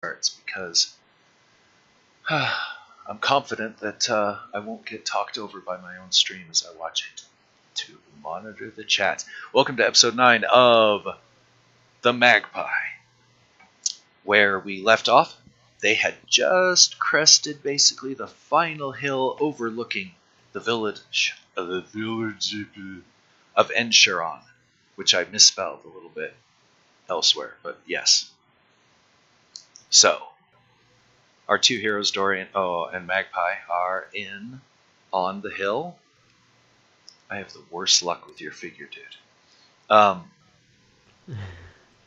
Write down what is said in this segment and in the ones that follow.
starts because I'm confident that I won't get talked over by my own stream as I watch it. To monitor the chat. Welcome to episode 9 of the Magpie. Where we left off, they had just crested basically the final hill overlooking the village of Encheron, which I misspelled a little bit elsewhere, but yes. So, our two heroes, Dorian and Magpie, are on the hill. I have the worst luck with your figure, dude.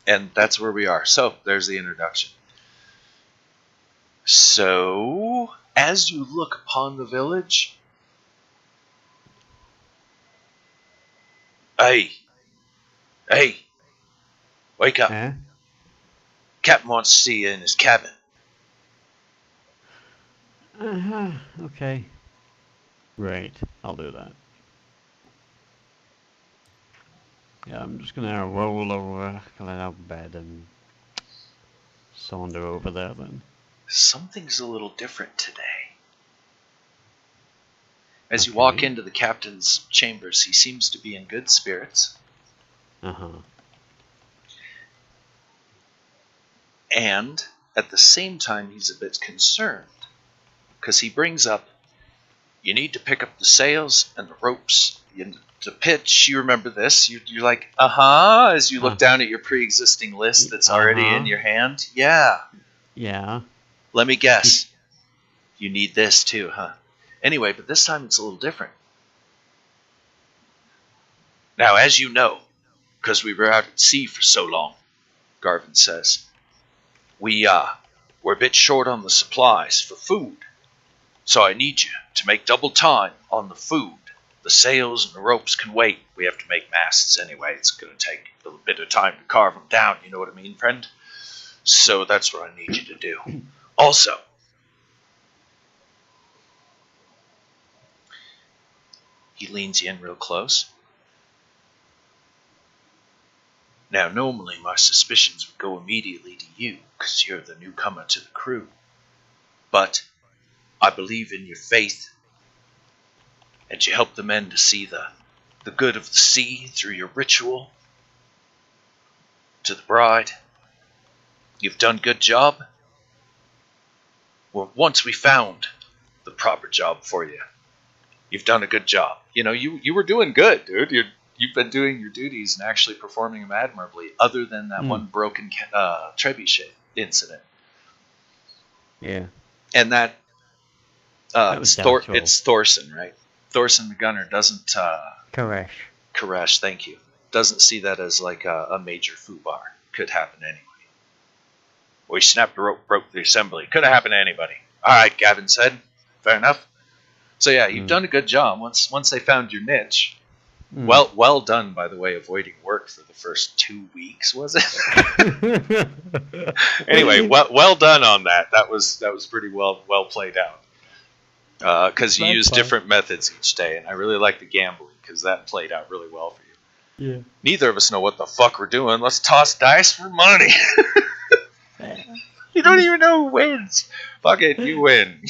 And that's where we are. So, there's the introduction. So, as you look upon the village... Hey! Wake up! Eh? Captain wants to see you in his cabin. Okay. Right, I'll do that. Yeah, I'm just gonna roll over, get out of bed, and saunter over there then. Something's a little different today. As you walk into the captain's chambers, he seems to be in good spirits. And at the same time, he's a bit concerned. Because he brings up, you need to pick up the sails and the ropes. To pitch, you remember this. You're like, as you look down at your pre-existing list that's already in your hand. Yeah. Yeah. Let me guess. You need this too, huh? Anyway, but this time it's a little different. Now, as you know, because we were out at sea for so long, Garvin says, we're a bit short on the supplies for food. So I need you to make double time on the food. The sails and the ropes can wait. We have to make masts anyway. It's going to take a little bit of time to carve them down. You know what I mean, friend? So that's what I need you to do. Also, he leans you in real close. Now, normally my suspicions would go immediately to you because you're the newcomer to the crew. But I believe in your faith, and you help the men to see the good of the sea through your ritual to the bride. You've done a good job. Well, once we found the proper job for you, you've done a good job. You know, you were doing good, dude. You've been doing your duties and actually performing them admirably, other than that one broken trebuchet incident. Yeah. And that it's Thorson, right? Thorson the gunner doesn't... Koresh, thank you. Doesn't see that as like a major foobar. Could happen to anybody. We snapped a rope, broke the assembly. Could have happened to anybody. Alright, Gavin said. Fair enough. So yeah, you've done a good job. Once they found your niche. Well done, by the way, avoiding work for the first 2 weeks, was it? Anyway, well done on that. That was pretty well played out. Because you use different methods each day, and I really like the gambling, because that played out really well for you. Yeah. Neither of us know what the fuck we're doing. Let's toss dice for money. You don't even know who wins. Fuck it, you win.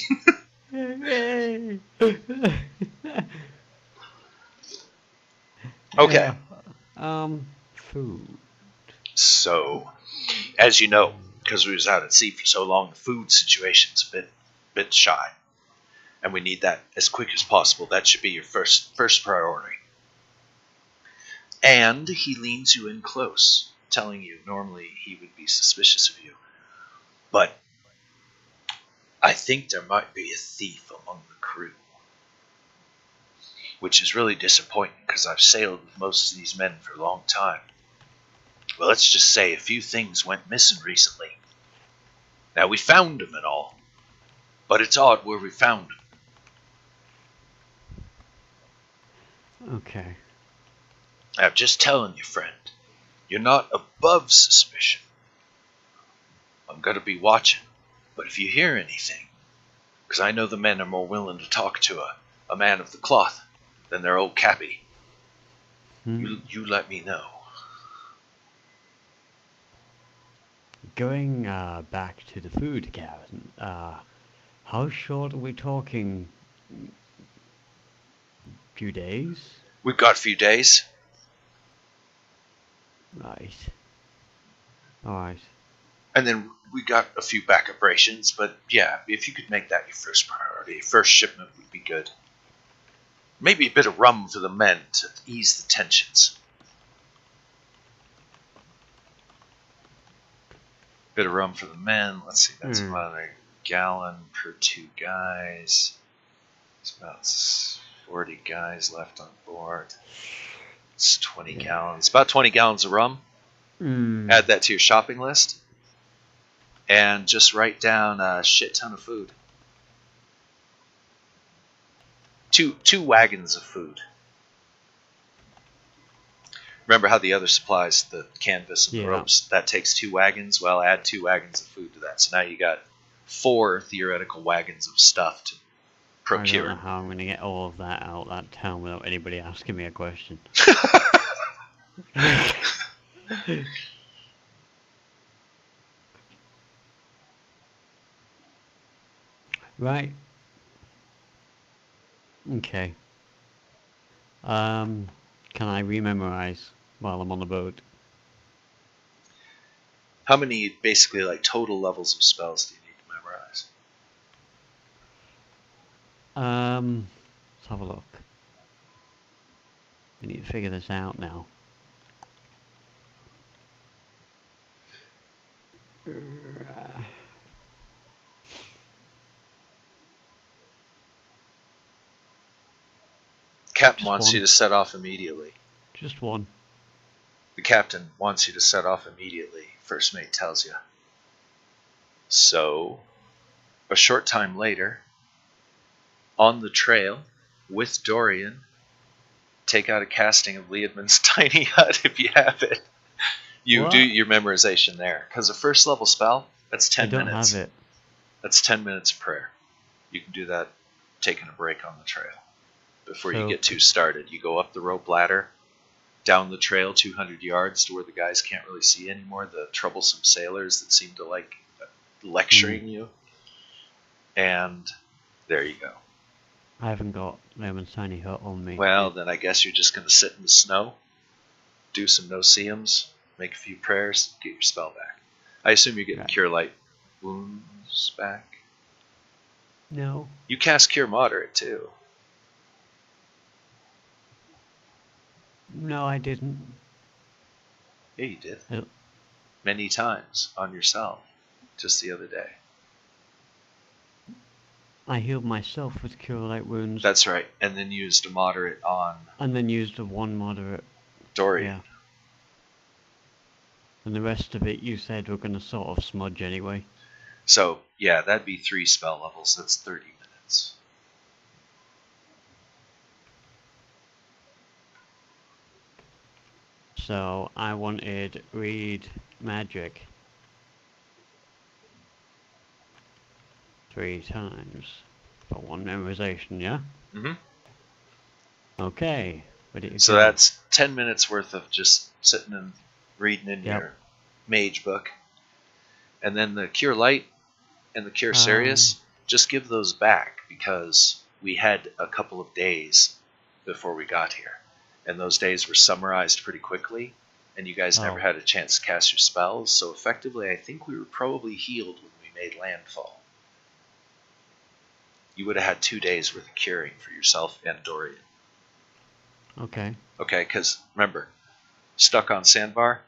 Okay. Food. So, as you know, because we was out at sea for so long, the food situation's a bit shy. And we need that as quick as possible. That should be your first priority. And he leans you in close, telling you normally he would be suspicious of you. But I think there might be a thief among the crew. Which is really disappointing because I've sailed with most of these men for a long time. Well, let's just say a few things went missing recently. Now, we found them and all. But it's odd where we found them. Okay. Now, just telling you, friend, you're not above suspicion. I'm going to be watching, but if you hear anything, because I know the men are more willing to talk to a man of the cloth than their old Cappy, you let me know. Going back to the food, Gavin, how short are we talking? Few days? We've got a few days. Right. Alright. And then we got a few backup rations, but yeah, if you could make that your first priority, first shipment would be good. Maybe a bit of rum for the men to ease the tensions. Bit of rum for the men. Let's see, that's about a gallon per 2 guys. It's about 40 guys left on board. It's 20 gallons. About 20 gallons of rum. Add that to your shopping list. And just write down a shit ton of food. Two wagons of food. Remember how the other supplies, the canvas and the ropes, that takes 2 wagons? Well, add 2 wagons of food to that. So now you got 4 theoretical wagons of stuff to procure. I don't know how I'm going to get all of that out that town without anybody asking me a question. Right. Okay. Can I rememorize while I'm on the boat? How many, basically, like, total levels of spells do you need to memorize? Let's have a look. I need to figure this out now. Captain wants you to set off immediately. Just one. The captain wants you to set off immediately, first mate tells you. So, a short time later, on the trail, with Dorian, take out a casting of Liedman's tiny hut if you have it. You do your memorization there. Because a first level spell, that's 10 minutes. I don't have it. That's 10 minutes of prayer. You can do that taking a break on the trail. Before you get too started, you go up the rope ladder, down the trail 200 yards to where the guys can't really see anymore, the troublesome sailors that seem to like lecturing you, and there you go. I haven't got Liedman's tiny hut on me. Well, then I guess you're just going to sit in the snow, do some no-see-ums, make a few prayers, get your spell back. I assume you're getting Cure Light Wounds back? No. You cast Cure Moderate, too. No, I didn't. Yeah, you did. Many times on yourself, just the other day. I healed myself with Cure Light Wounds. That's right, and then used a moderate on... And then used a 1 moderate. Dorian. Yeah. And the rest of it you said were going to sort of smudge anyway. So, yeah, that'd be 3 spell levels. That's 30 minutes. So, I wanted read magic 3 times for 1 memorization, yeah? Mm-hmm. Okay. So that's 10 minutes worth of just sitting and reading in your mage book. And then the Cure Light and the Cure Serious, just give those back because we had a couple of days before we got here. And those days were summarized pretty quickly, and you guys never had a chance to cast your spells, so effectively I think we were probably healed when we made landfall. You would have had 2 days worth of curing for yourself and Dorian. Okay. Okay, because remember, stuck on sandbar,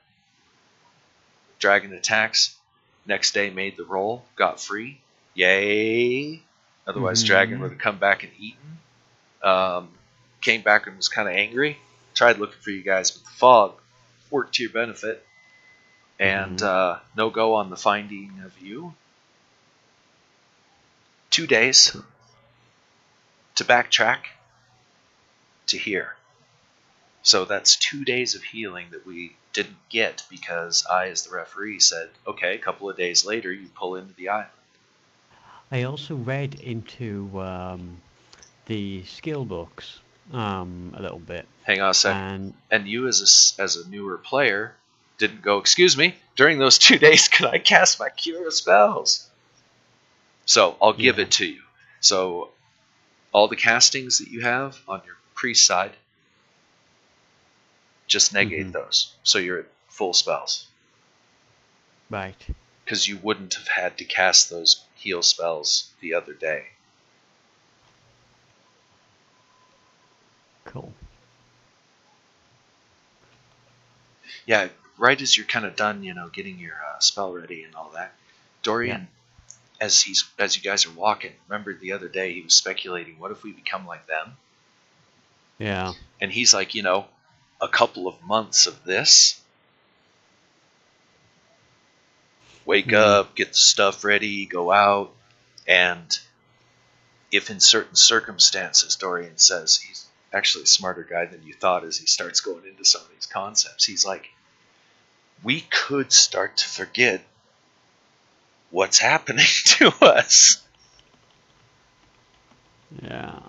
dragon attacks, next day made the roll, got free, yay! Otherwise dragon would have come back and eaten. Came back and was kind of angry. Tried looking for you guys, but the fog worked to your benefit. And no go on the finding of you. 2 days to backtrack to here. So that's 2 days of healing that we didn't get because I, as the referee, said, okay, a couple of days later you pull into the island. I also read into the skill books a little bit. Hang on a second. And you as a newer player didn't go, excuse me, during those 2 days, can I cast my cure spells? So I'll give it to you. So all the castings that you have on your priest side, just negate those. So you're at full spells. Right. Because you wouldn't have had to cast those heal spells the other day. Cool. Yeah, right as you're kind of done, getting your spell ready and all that, Dorian, as you guys are walking, remember the other day he was speculating, what if we become like them? Yeah. And he's like, a couple of months of this. Wake up, get the stuff ready, go out, and if in certain circumstances, Dorian says, he's actually a smarter guy than you thought as he starts going into some of these concepts. He's like, we could start to forget what's happening to us. Yeah.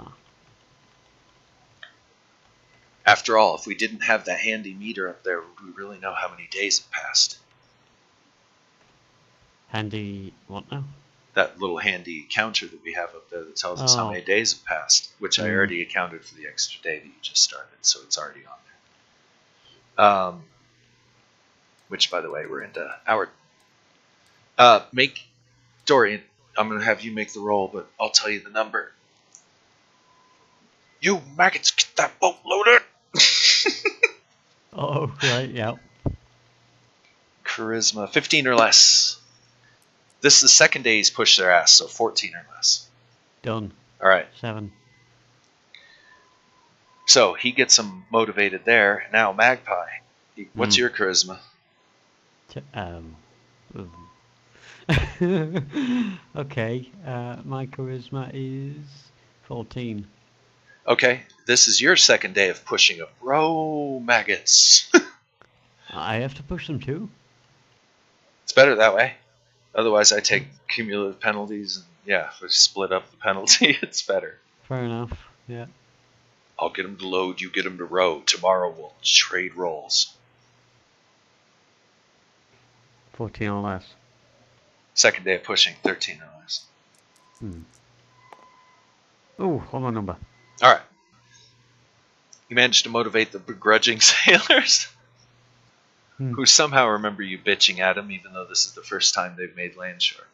After all, if we didn't have that handy meter up there, would we really know how many days have passed? Handy what now? That little handy counter that we have up there that tells us how many days have passed, which I already accounted for the extra day that you just started, so it's already on there. Which, by the way, we're into hour. Dorian, I'm going to have you make the roll, but I'll tell you the number. You maggots, get that boat loaded! Oh, right, yeah. Charisma, 15 or less. This is the second day he's pushed their ass, so 14 or less. Done. All right. 7. So he gets them motivated there. Now, Magpie, what's your charisma? Okay, my charisma is 14. Okay, this is your second day of pushing them. Row, maggots. I have to push them too? It's better that way. Otherwise, I take cumulative penalties, and if we split up the penalty, it's better. Fair enough, yeah. I'll get them to load, you get them to row. Tomorrow we'll trade rolls. 14 or less. Second day of pushing, 13 or less. Oh, hold on number. All right. You managed to motivate the begrudging sailors, who somehow remember you bitching at them, even though this is the first time they've made landshore.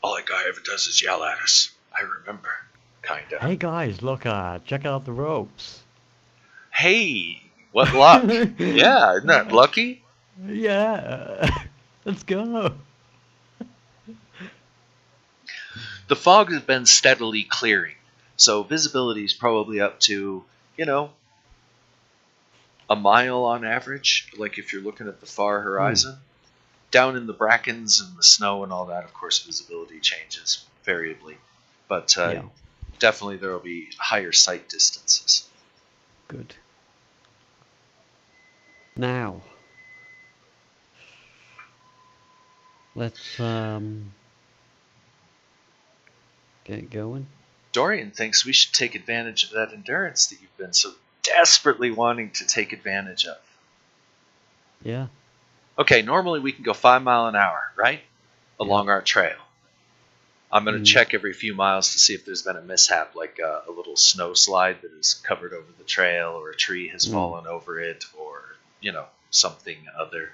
All that guy ever does is yell at us. I remember, kinda. Hey guys, look, check out the ropes. Hey, what luck? Yeah, isn't that lucky? Yeah, let's go. The fog has been steadily clearing, so visibility is probably up to, a mile on average, like if you're looking at the far horizon. Down in the brackens and the snow and all that, of course, visibility changes variably. But definitely there will be higher sight distances. Good. Now, let's get going. Dorian thinks we should take advantage of that endurance that you've been so desperately wanting to take advantage of. Yeah. Okay, normally we can go 5 miles an hour, right? Along our trail. I'm going to check every few miles to see if there's been a mishap, like a little snow slide that is covered over the trail, or a tree has fallen over it, or, something other.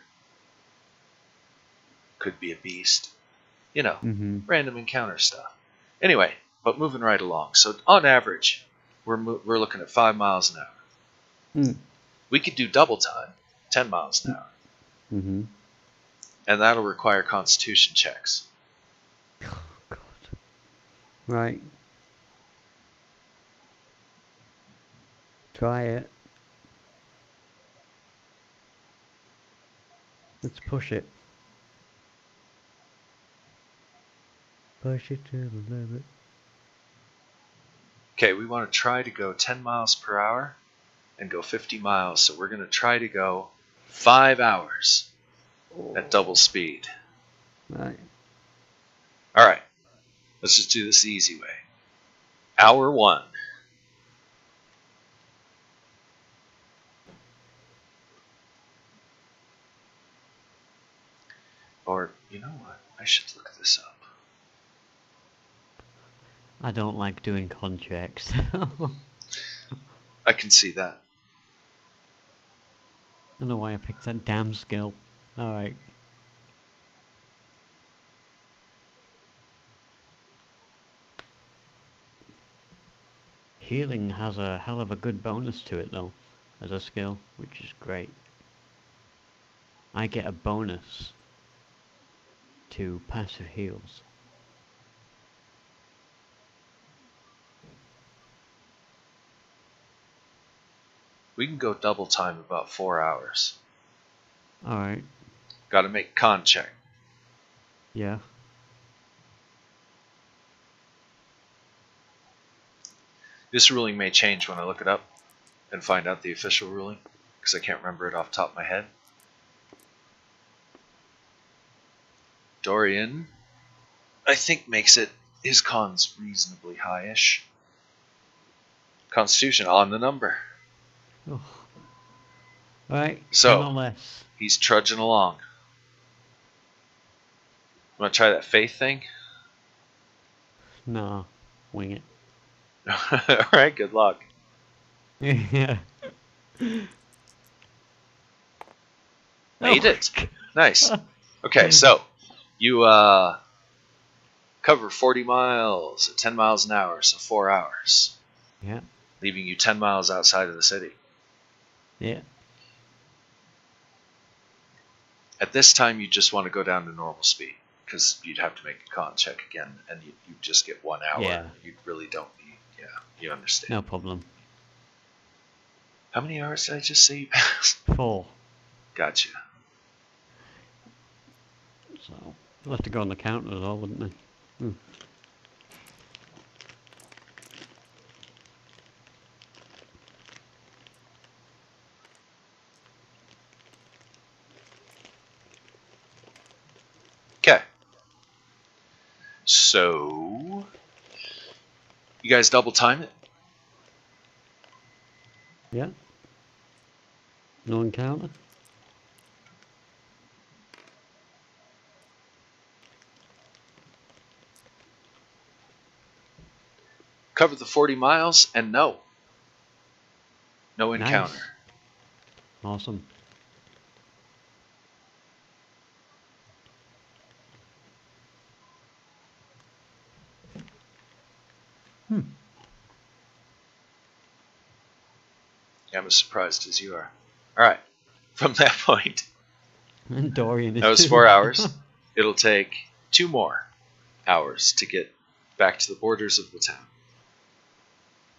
Could be a beast. Random encounter stuff. Anyway, but moving right along. So on average, we're looking at 5 miles an hour. We could do double time, 10 miles an hour. And that'll require constitution checks. Oh, God. Right. Try it. Let's push it. Push it to the limit. Okay, we want to try to go 10 miles per hour and go 50 miles. So we're going to try to go 5 hours at double speed. Right. All right. Let's just do this the easy way. Hour 1. Or, you know what? I should look this up. I don't like doing con checks. I can see that. I don't know why I picked that damn skill. Alright. Healing has a hell of a good bonus to it though, as a skill, which is great. I get a bonus to passive heals. We can go double time about 4 hours. Alright. Gotta make con check. Yeah. This ruling may change when I look it up and find out the official ruling, because I can't remember it off the top of my head. Dorian, I think, makes it his con's reasonably high-ish. Constitution on the number. Oh. Alright, so 10 or less. He's trudging along. Want to try that faith thing? No, wing it. Alright, good luck. Yeah. Made it. Nice. Okay, so you cover 40 miles at 10 miles an hour, so 4 hours. Yeah. Leaving you 10 miles outside of the city. Yeah. At this time, you just want to go down to normal speed, because you'd have to make a con check again, and you just get 1 hour. Yeah. You really don't need. Yeah, you understand. No problem. How many hours did I just say you passed? 4. Gotcha. So, we'll have to go on the counter as well, wouldn't they? Okay. So, you guys double time it? Yeah. No encounter? Cover the 40 miles, and no encounter. Nice. Awesome. I'm as surprised as you are. Alright, from that point, And Dorian is that was 4 hours. It'll take 2 more hours to get back to the borders of the town.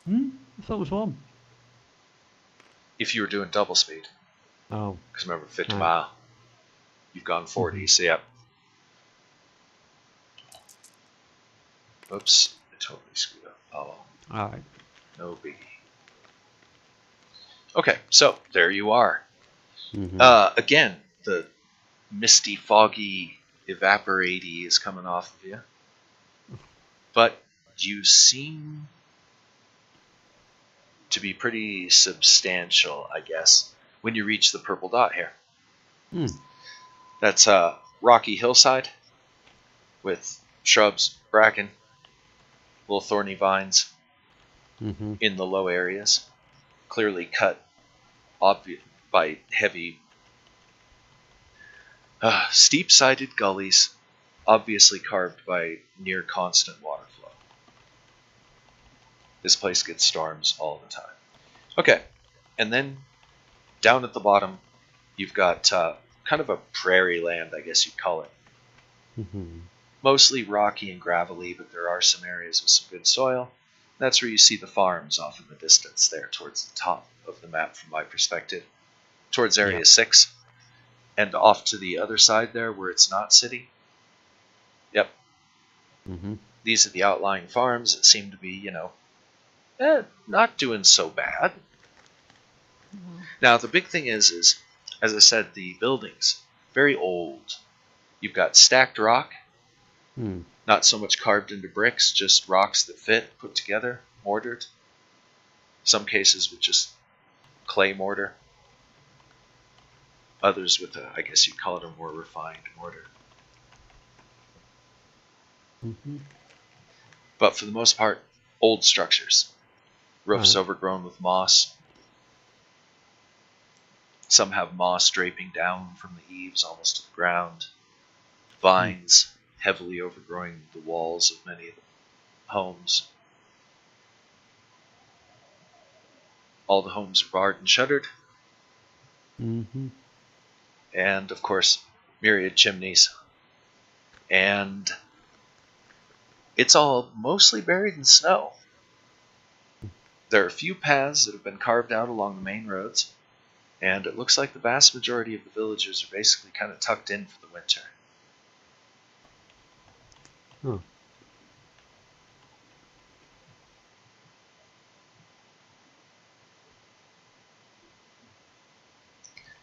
I thought it was 1. If you were doing double speed. Oh. Because remember, 50 mile. You've gone 40, so yep. Oops, I totally screwed up. Oh. Alright. No biggie. Okay, so there you are. Again, the misty, foggy, evaporatey is coming off of you. But you seem to be pretty substantial, I guess, when you reach the purple dot here. That's a rocky hillside with shrubs, bracken, little thorny vines in the low areas, clearly cut by heavy, steep-sided gullies, obviously carved by near constant water flow. This place gets storms all the time. Okay, and then down at the bottom, you've got kind of a prairie land, I guess you'd call it. Mostly rocky and gravelly, but there are some areas with some good soil. That's where you see the farms off in the distance there, towards the top of the map from my perspective, towards Area 6, and off to the other side there where it's not city. Yep. These are the outlying farms that seem to be, not doing so bad. Now, the big thing is, as I said, the buildings, very old. You've got stacked rock, not so much carved into bricks, just rocks that fit, put together, mortared. Some cases with just clay mortar. Others with I guess you'd call it a more refined mortar. But for the most part, old structures. Roofs overgrown with moss. Some have moss draping down from the eaves almost to the ground. Vines heavily overgrowing the walls of many homes. All the homes are barred and shuttered. And, of course, myriad chimneys. And it's all mostly buried in snow. There are a few paths that have been carved out along the main roads, and it looks like the vast majority of the villagers are basically kind of tucked in for the winter.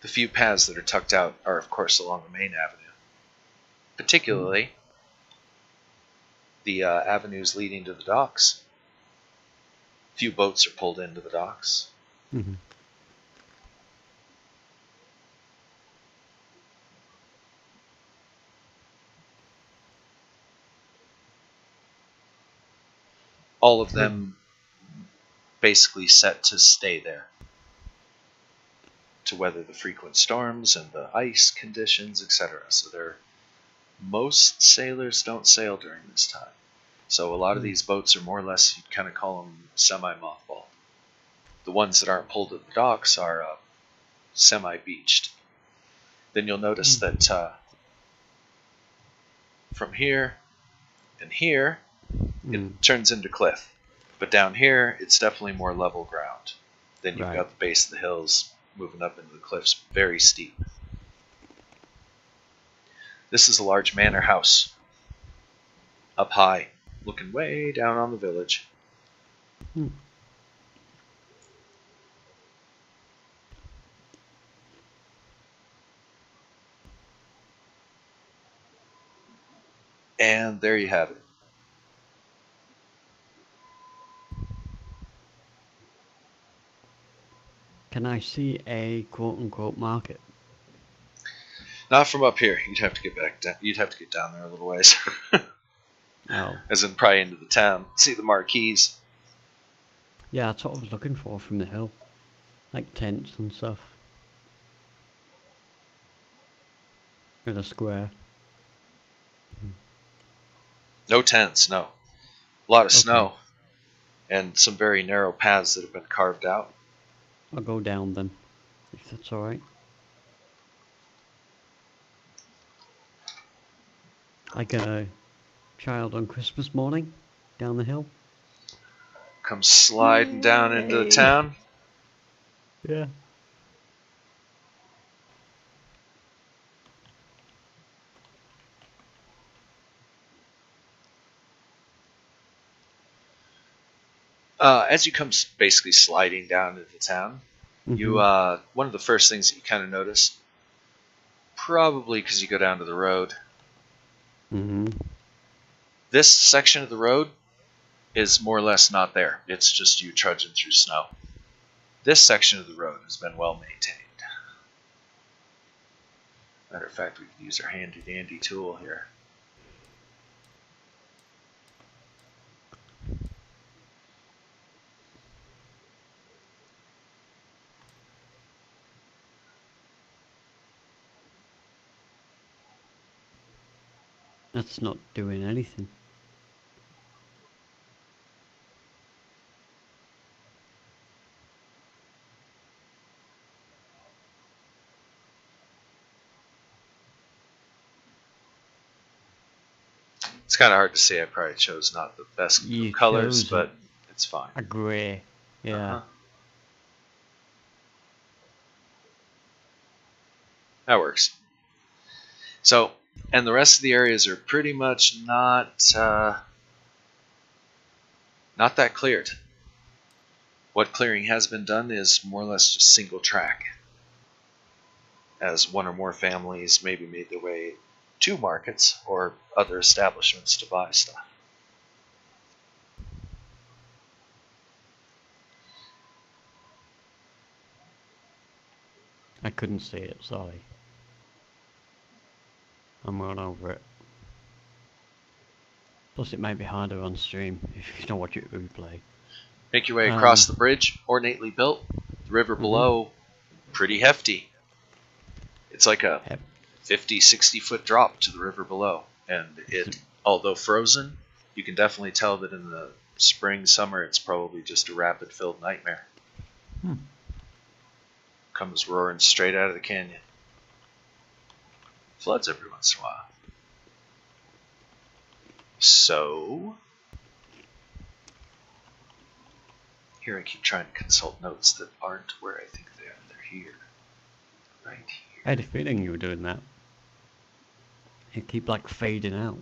The few paths that are tucked out are, of course, along the main avenue. Particularly the avenues leading to the docks. Few boats are pulled into the docks. All of them basically set to stay there, to weather the frequent storms and the ice conditions, etc. So most sailors don't sail during this time. So a lot of these boats are more or less, you'd kind of call them semi-mothballed. The ones that aren't pulled at the docks are semi-beached. Then you'll notice that from here and here, it turns into cliff. But down here, it's definitely more level ground. Then you've got the base of the hills moving up into the cliffs, very steep. This is a large manor house, up high, looking way down on the village. And there you have it. Can I see a quote-unquote market? Not from up here. You'd have to get back down. You'd have to get down there a little ways. Oh. As in probably into the town. See the marquees. Yeah, that's what I was looking for from the hill. Like tents and stuff. With a square. No tents, no. A lot of snow. And some very narrow paths that have been carved out. I'll go down then, if that's alright. Like a child on Christmas morning, down the hill. Come sliding down into the town. Yeah. As you come basically sliding down into town, you one of the first things that you kind of notice, probably because you go down to the road, this section of the road is more or less not there. It's just you trudging through snow. This section of the road has been well maintained. Matter of fact, we can use our handy dandy tool here. That's not doing anything. It's kind of hard to say. I probably chose not the best colors, but it's fine. A grey, yeah. That works. So, and the rest of the areas are pretty much not that cleared. What clearing has been done is more or less just single track, as one or more families maybe made their way to markets or other establishments to buy stuff. I couldn't see it, sorry. I'm right over it. Plus, it might be harder on stream if you don't watch it replay. Make your way across the bridge, ornately built. The river below, pretty hefty. It's like a 50, 60-foot drop to the river below. And it, although frozen, you can definitely tell that in the spring, summer, it's probably just a rapid-filled nightmare. Comes roaring straight out of the canyon. Floods every once in a while. So, here I keep trying to consult notes that aren't where I think they are. They're here. Right here. I had a feeling you were doing that. You keep like fading out.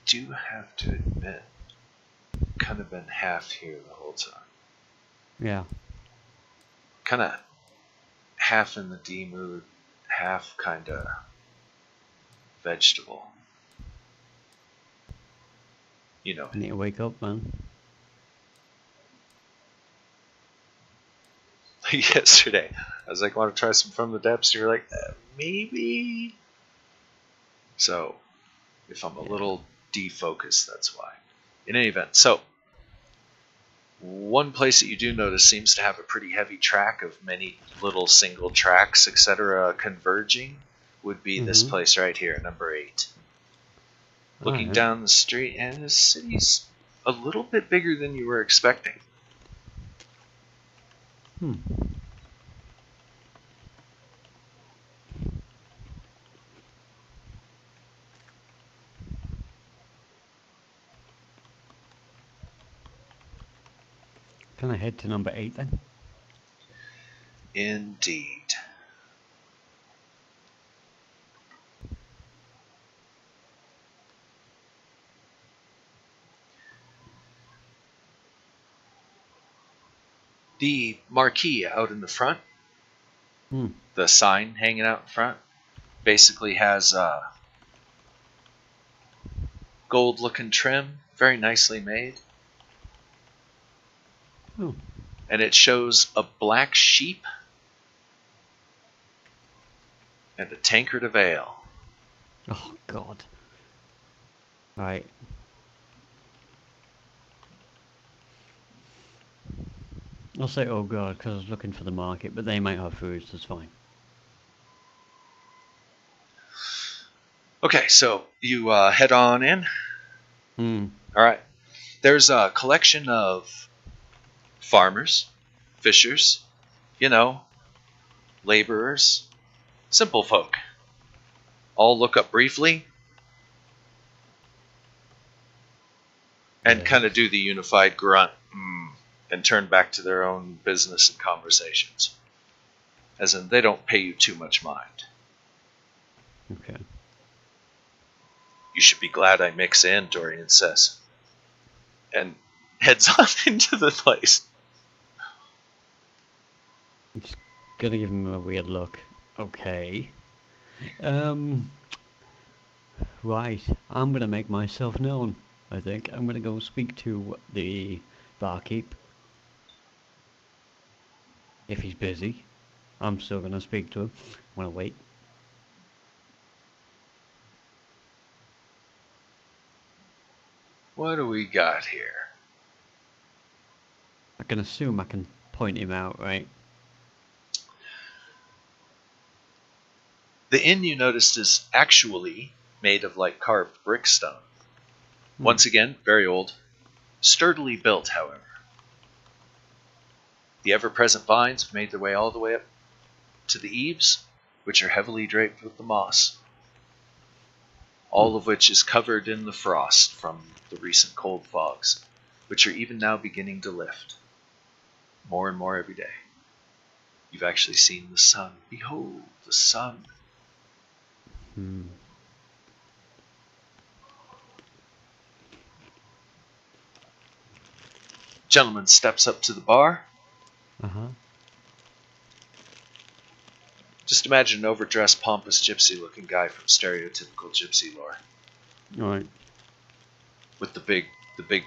Do have to admit, kind of been half here the whole time. Yeah. Kind of half in the D mood, half kind of vegetable. You know. I need to wake up, man. Yesterday, I was like, want to try some From the Depths? You were like, maybe. So, if I'm a little defocused, that's why. In any event, so one place that you do notice seems to have a pretty heavy track of many little single tracks, etc., converging would be this place right here, number 8. Looking down the street, and the city's a little bit bigger than you were expecting. Can I head to number 8 then? Indeed. The marquee out in the front, the sign hanging out in front, basically has gold looking trim, very nicely made. And it shows a black sheep and a tankard of ale. Oh, God. Right. I'll say, oh, God, because I was looking for the market, but they might have food, so it's fine. Okay, so you head on in. All right. There's a collection of farmers, fishers, laborers, simple folk. All look up briefly and kind of do the unified grunt and turn back to their own business and conversations. As in, they don't pay you too much mind. Okay. You should be glad I mix in, Dorian says. And heads on into the place. I'm just gonna give him a weird look. Okay. Right. I'm gonna make myself known, I think. I'm gonna go speak to the barkeep. If he's busy. I'm still gonna speak to him. I'm gonna wait. What do we got here? I can assume I can point him out, right? The inn you noticed is actually made of like carved brickstone. Once again, very old. Sturdily built, however. The ever-present vines have made their way all the way up to the eaves, which are heavily draped with the moss. All of which is covered in the frost from the recent cold fogs, which are even now beginning to lift. More and more every day. You've actually seen the sun. Behold, the sun. Gentleman steps up to the bar. Just imagine an overdressed, pompous, gypsy-looking guy from stereotypical gypsy lore. Right. With the big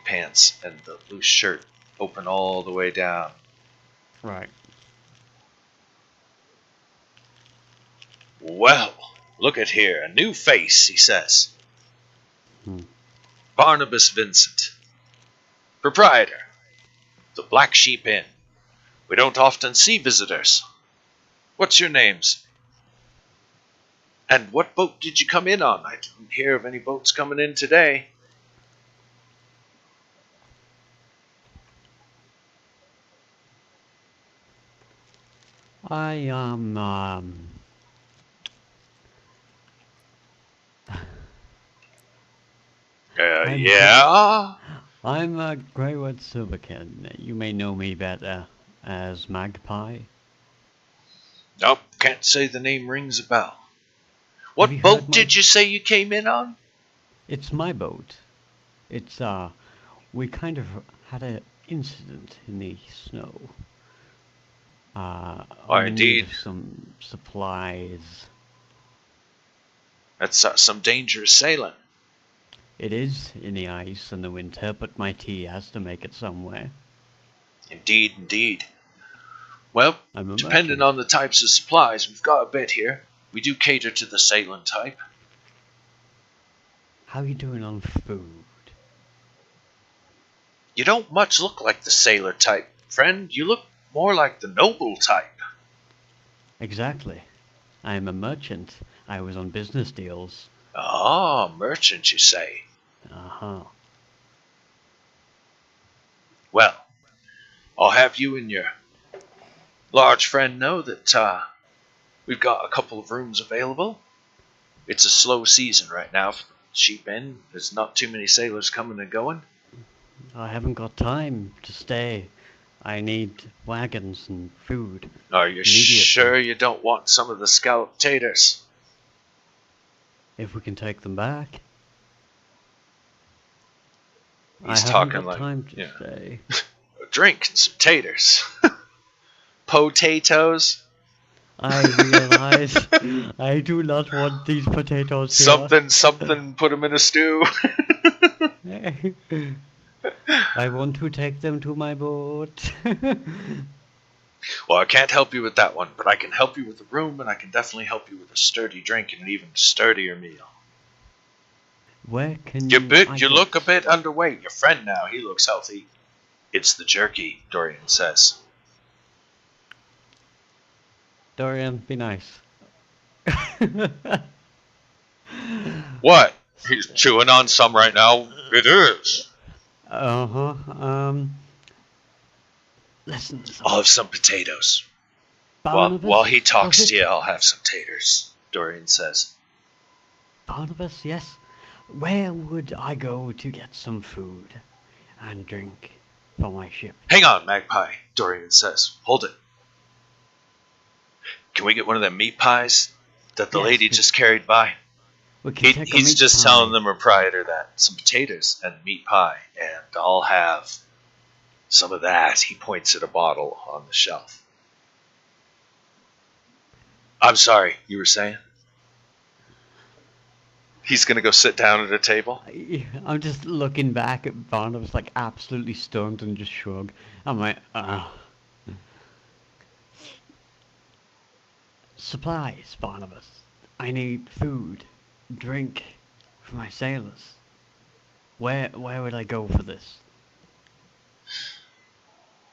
pants and the loose shirt open all the way down. Right. Well, look at here, a new face, he says. Barnabas Vincent, proprietor, the Black Sheep Inn. We don't often see visitors. What's your names? And what boat did you come in on? I didn't hear of any boats coming in today. I yeah? I'm a Greywood Silverkin. You may know me better as Magpie. Nope, can't say the name rings a bell. What boat did you say you came in on? It's my boat. It's, we kind of had an incident in the snow. Indeed. Some supplies. That's some dangerous sailing. It is in the ice and the winter, but my tea has to make it somewhere. Indeed, indeed. Well, depending on the types of supplies, we've got a bit here. We do cater to the sailing type. How are you doing on food? You don't much look like the sailor type, friend. You look more like the noble type. Exactly. I am a merchant. I was on business deals. Ah, merchant, you say? Uh-huh. Well, I'll have you and your large friend know that we've got a couple of rooms available. It's a slow season right now for the Sheep Inn. There's not too many sailors coming and going. I haven't got time to stay. I need wagons and food. Are you sure you don't want some of the scalloped taters? If we can take them back. He's talking like time to stay. A drink and some taters. Potatoes. I realize I do not want these potatoes here. Something, put them in a stew. I want to take them to my boat. Well, I can't help you with that one, but I can help you with the room, and I can definitely help you with a sturdy drink and an even sturdier meal. Where can you look a bit underweight. Your friend now, he looks healthy. It's the jerky, Dorian says. Dorian, be nice. What? He's chewing on some right now. It is. Listen. I'll have some potatoes. While he talks to you, I'll have some taters, Dorian says. Barnabas, yes? Where would I go to get some food and drink for my ship? Hang on, Magpie, Dorian says. Hold it. Can we get one of them meat pies that the lady just carried by? He's just telling the proprietor that some potatoes and meat pie, and I'll have some of that. He points at a bottle on the shelf. I'm sorry, you were saying? He's going to go sit down at a table? I'm just looking back at Barnabas like absolutely stunned and just shrug. I'm like, Supplies, Barnabas. I need food, drink for my sailors. Where would I go for this?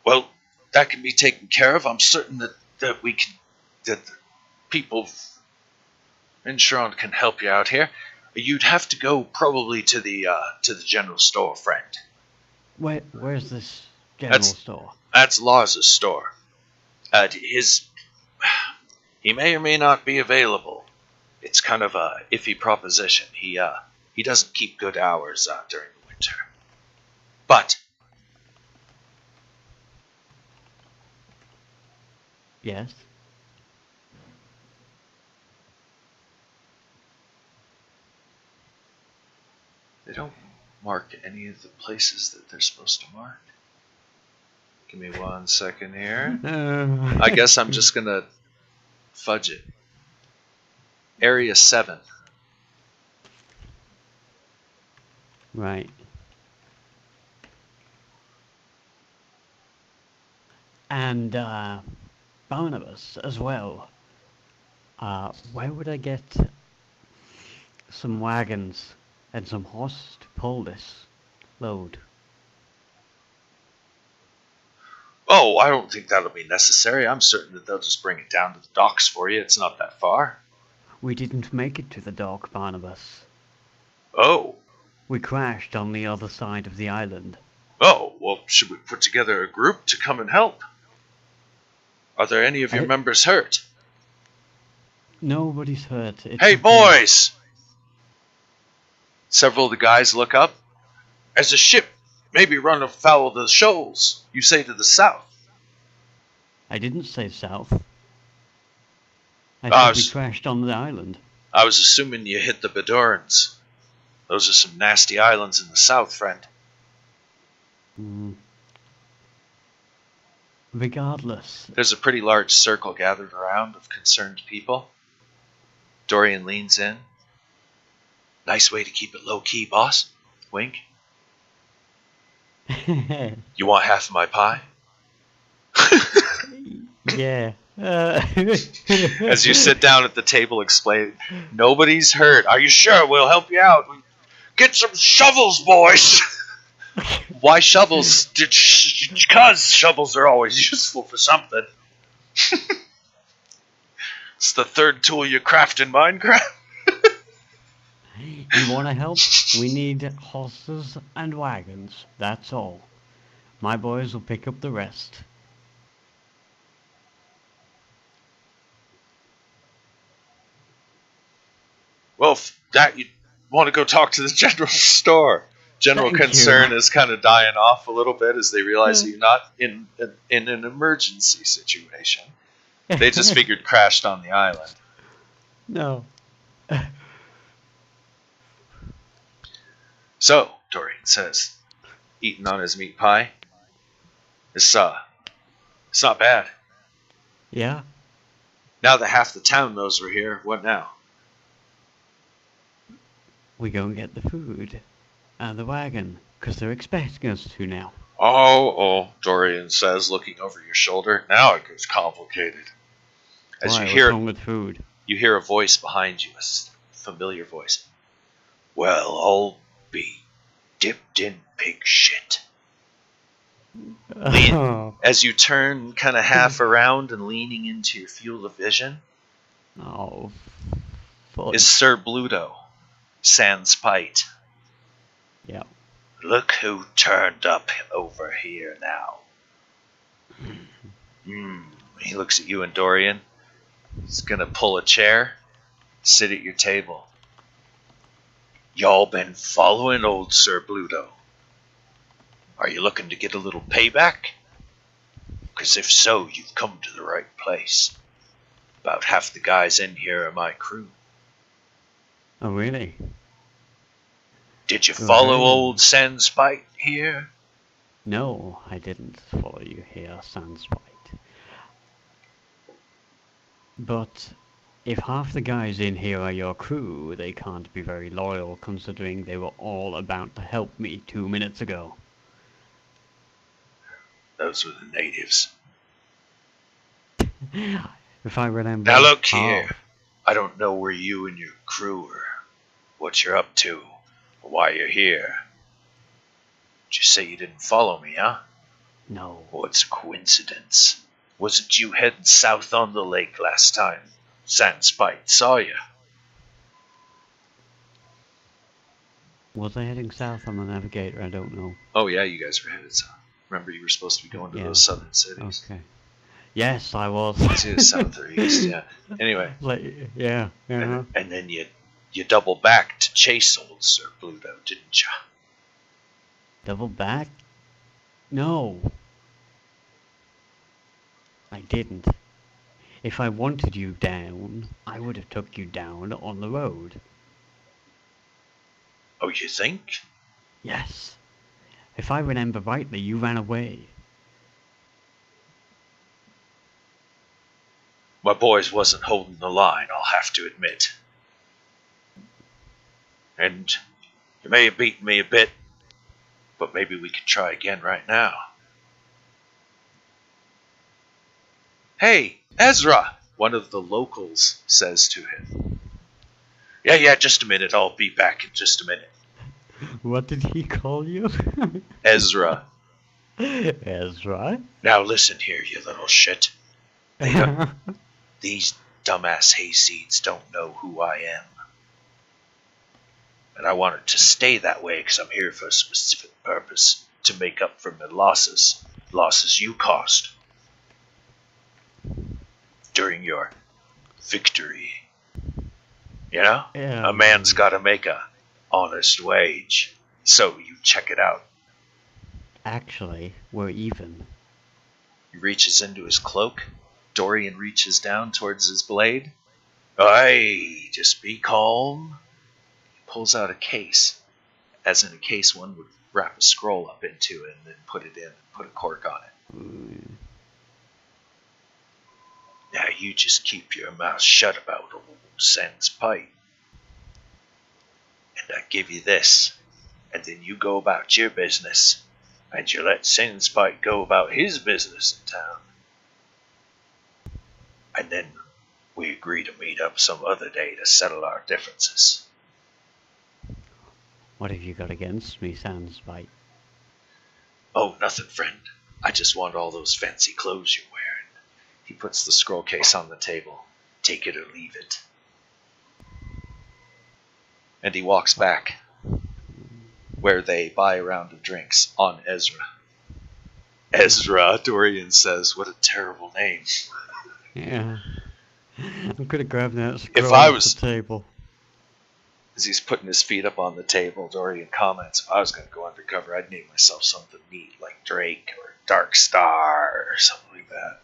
Well, that can be taken care of. I'm certain that the people in Sharon can help you out here. You'd have to go probably to the general store, friend. Where's this general store? That's Lars's store. He may or may not be available. It's kind of a iffy proposition. He doesn't keep good hours during the winter. But yes. They don't mark any of the places that they're supposed to mark. Give me 1 second here. I guess I'm just gonna fudge it Area 7. Right. And Barnabas as well. Where would I get some wagons and some horses to pull this load? Oh, I don't think that'll be necessary. I'm certain that they'll just bring it down to the docks for you. It's not that far. We didn't make it to the dock, Barnabas. Oh. We crashed on the other side of the island. Oh, well, should we put together a group to come and help? Are there any of your members hurt? Nobody's hurt. Hey, boys! Several of the guys look up. As a ship maybe run afoul of the shoals, you say to the south. I didn't say south. I said we crashed on the island. I was assuming you hit the Badurans. Those are some nasty islands in the south, friend. Regardless. There's a pretty large circle gathered around of concerned people. Dorian leans in. Nice way to keep it low-key, boss. Wink. You want half of my pie? Yeah. As you sit down at the table, explain, nobody's hurt. Are you sure? We'll help you out. Get some shovels, boys. Why shovels? Because shovels are always useful for something. It's the third tool you craft in Minecraft. You want to help? We need horses and wagons. That's all. My boys will pick up the rest. Well, if that you want to go talk to the general store. General concern is kind of dying off a little bit as they realize you're not in an emergency situation. They just figured crashed on the island. No. So, Dorian says, eating on his meat pie. It's not bad. Yeah? Now that half the town knows we're here, what now? We go and get the food and the wagon, because they're expecting us to now. Oh, Dorian says, looking over your shoulder. Now it gets complicated. As Why, you hear, what's wrong with food? You hear a voice behind you, a familiar voice. Well, I'll be dipped in pig shit. As you turn kind of half around and leaning into your field of vision, is Sir Bluto, sans Pite. Yeah. Look who turned up over here now. He looks at you and Dorian. He's gonna pull a chair, sit at your table. Y'all been following old Sir Bluto? Are you looking to get a little payback? Because if so, you've come to the right place. About half the guys in here are my crew. Oh, really? Did you follow old Sandspite here? No, I didn't follow you here, Sandspite. But if half the guys in here are your crew, they can't be very loyal, considering they were all about to help me 2 minutes ago. Those were the natives. If I remember... Now look here. I don't know where you and your crew are, what you're up to, or why you're here. Did you say you didn't follow me, huh? No. Oh, it's a coincidence. Wasn't you heading south on the lake last time Sandspite saw you? Was I heading south on the navigator? I don't know. Oh yeah, you guys were headed south. Remember, you were supposed to be going to those southern cities. Okay. Yes, I was. It's either south or east, yeah. Anyway. Yeah. Uh-huh. And then you double back to chase old Sir Bluto, didn't you? Double back? No. I didn't. If I wanted you down, I would have took you down on the road. Oh, you think? Yes. If I remember rightly, you ran away. My boys wasn't holding the line, I'll have to admit. And you may have beaten me a bit, but maybe we could try again right now. Hey, Ezra, one of the locals says to him. Yeah, just a minute. I'll be back in just a minute. What did he call you? Ezra. Ezra? Now listen here, you little shit. These dumbass hayseeds don't know who I am. And I want it to stay that way because I'm here for a specific purpose, to make up for my losses you caused during your victory. You know? Yeah. A man's got to make a honest wage. So you check it out. Actually, we're even. He reaches into his cloak. Dorian reaches down towards his blade. Aye, just be calm. He pulls out a case. As in a case one would wrap a scroll up into and then put it in and put a cork on it. Now you just keep your mouth shut about old Sen's pipe. And I give you this. And then you go about your business. And you let Sen's pipe go about his business in town. And then we agree to meet up some other day to settle our differences. What have you got against me, Sandspite? Oh, nothing, friend. I just want all those fancy clothes you're wearing. He puts the scroll case on the table. Take it or leave it. And he walks back, where they buy a round of drinks on Ezra. Ezra, Dorian says, what a terrible name. Yeah. I'm gonna grab that scroll if I was off the table. As he's putting his feet up on the table, Dorian comments, if I was going to go undercover, I'd name myself something neat, like Drake or Dark Star or something like that.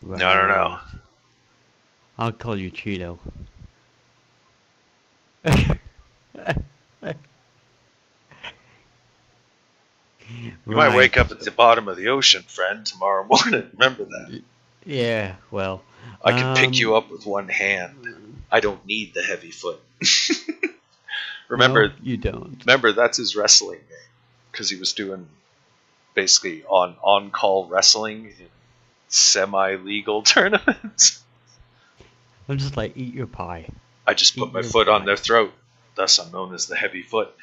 Right. No. I'll call you Cheeto. You might wake up at the bottom of the ocean, friend, tomorrow morning. Remember that. Yeah, well. I can pick you up with one hand. I don't need the heavy foot. Remember, no, you don't. Remember, that's his wrestling name. Because he was doing basically on-call wrestling in semi-legal tournaments. I'm just like, eat your pie. I just put my foot on their throat. Thus I'm known as the heavy foot.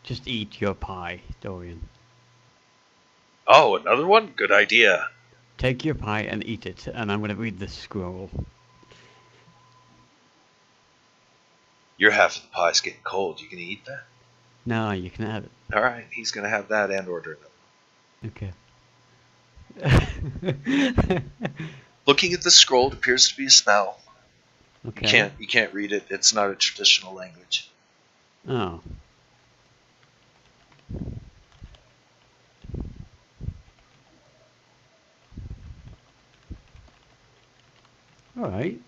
Just eat your pie, Dorian. Oh, another one? Good idea. Take your pie and eat it, and I'm going to read the scroll. Your half of the pie's getting cold. You can eat that? No, you can have it. Alright, he's going to have that and order it. Okay. Looking at the scroll, it appears to be a spell. Okay. You can't read it. It's not a traditional language. Oh. Alright.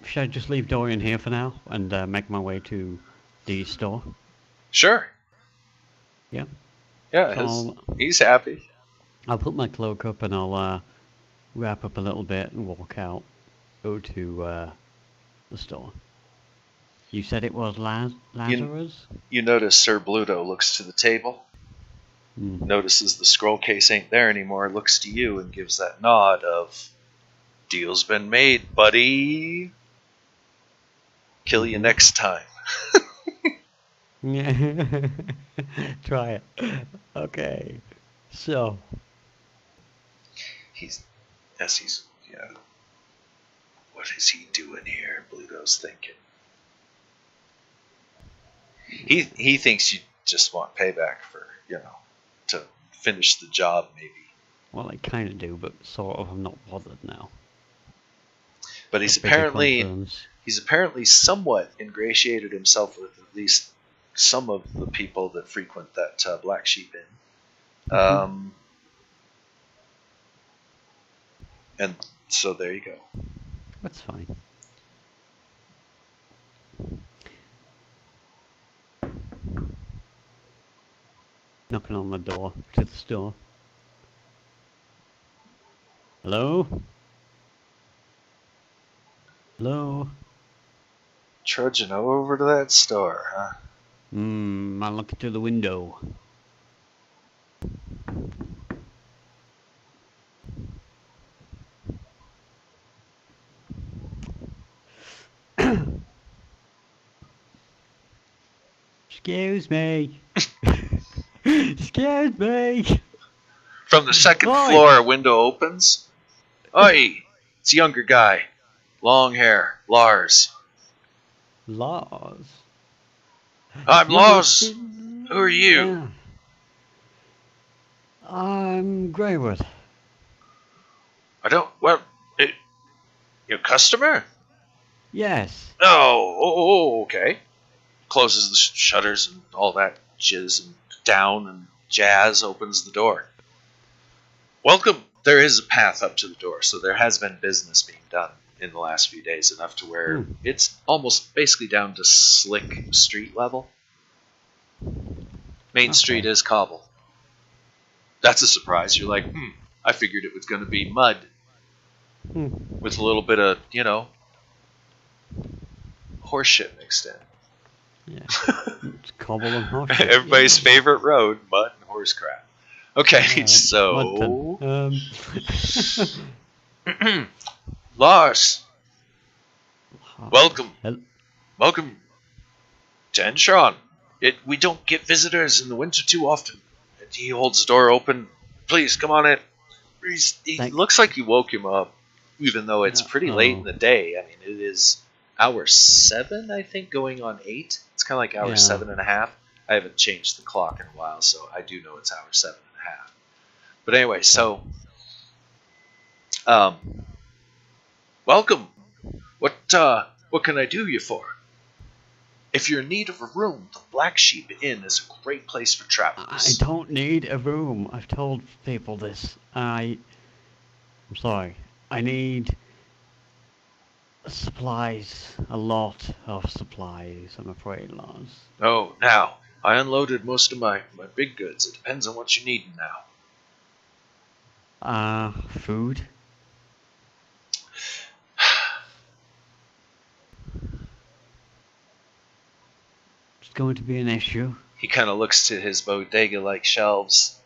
Should I just leave Dorian here for now and make my way to the store? Sure. Yeah. Yeah, so he's happy. I'll put my cloak up and I'll wrap up a little bit and walk out. Go to the store. You said it was Lazarus? You notice Sir Bluto looks to the table. Notices the scroll case ain't there anymore, looks to you and gives that nod of, deal's been made, buddy. Kill you next time. Yeah. Try it. Okay. So. What is he doing here? Bluto's thinking. He thinks you just want payback for, to finish the job, maybe. Well, I kind of do, but sort of. I'm not bothered now. But he's apparently somewhat ingratiated himself with at least some of the people that frequent that Black Sheep Inn. And so there you go. That's fine. Knocking on the door to the store. Hello? Hello? Trudging over to that store, huh? I'm looking through the window. Excuse me. Excuse me. From the second floor, a window opens. Oi! It's a younger guy. Long hair. Lars. Lars? I'm Lars. Who are you? Yeah. I'm Greywood. Well, your customer? Yes. Oh, okay. Closes the shutters and all that jizz and down and jazz, opens the door. Welcome. There is a path up to the door, so there has been business being done in the last few days, enough to where it's almost basically down to slick street level. Main Street is cobble. That's a surprise. You're like, I figured it was going to be mud with a little bit of, horse shit mixed in. Yeah. It's cobble and horse shit. Everybody's favorite road, mud and horse crap. Okay, so... Lars. Welcome. Welcome to Enshron. We don't get visitors in the winter too often. And he holds the door open. Please, come on in. He looks like you woke him up, even though it's pretty late in the day. I mean, it is hour 7, I think, going on 8. It's kind of like hour 7.5. I haven't changed the clock in a while, so I do know it's hour 7.5. But anyway, so welcome. What can I do you for? If you're in need of a room, the Black Sheep Inn is a great place for travelers. I don't need a room. I've told people this. I'm sorry. I need supplies. A lot of supplies, I'm afraid, Lars. Oh, now, I unloaded most of my big goods. It depends on what you need now. Food? It's going to be an issue. He kind of looks to his bodega-like shelves.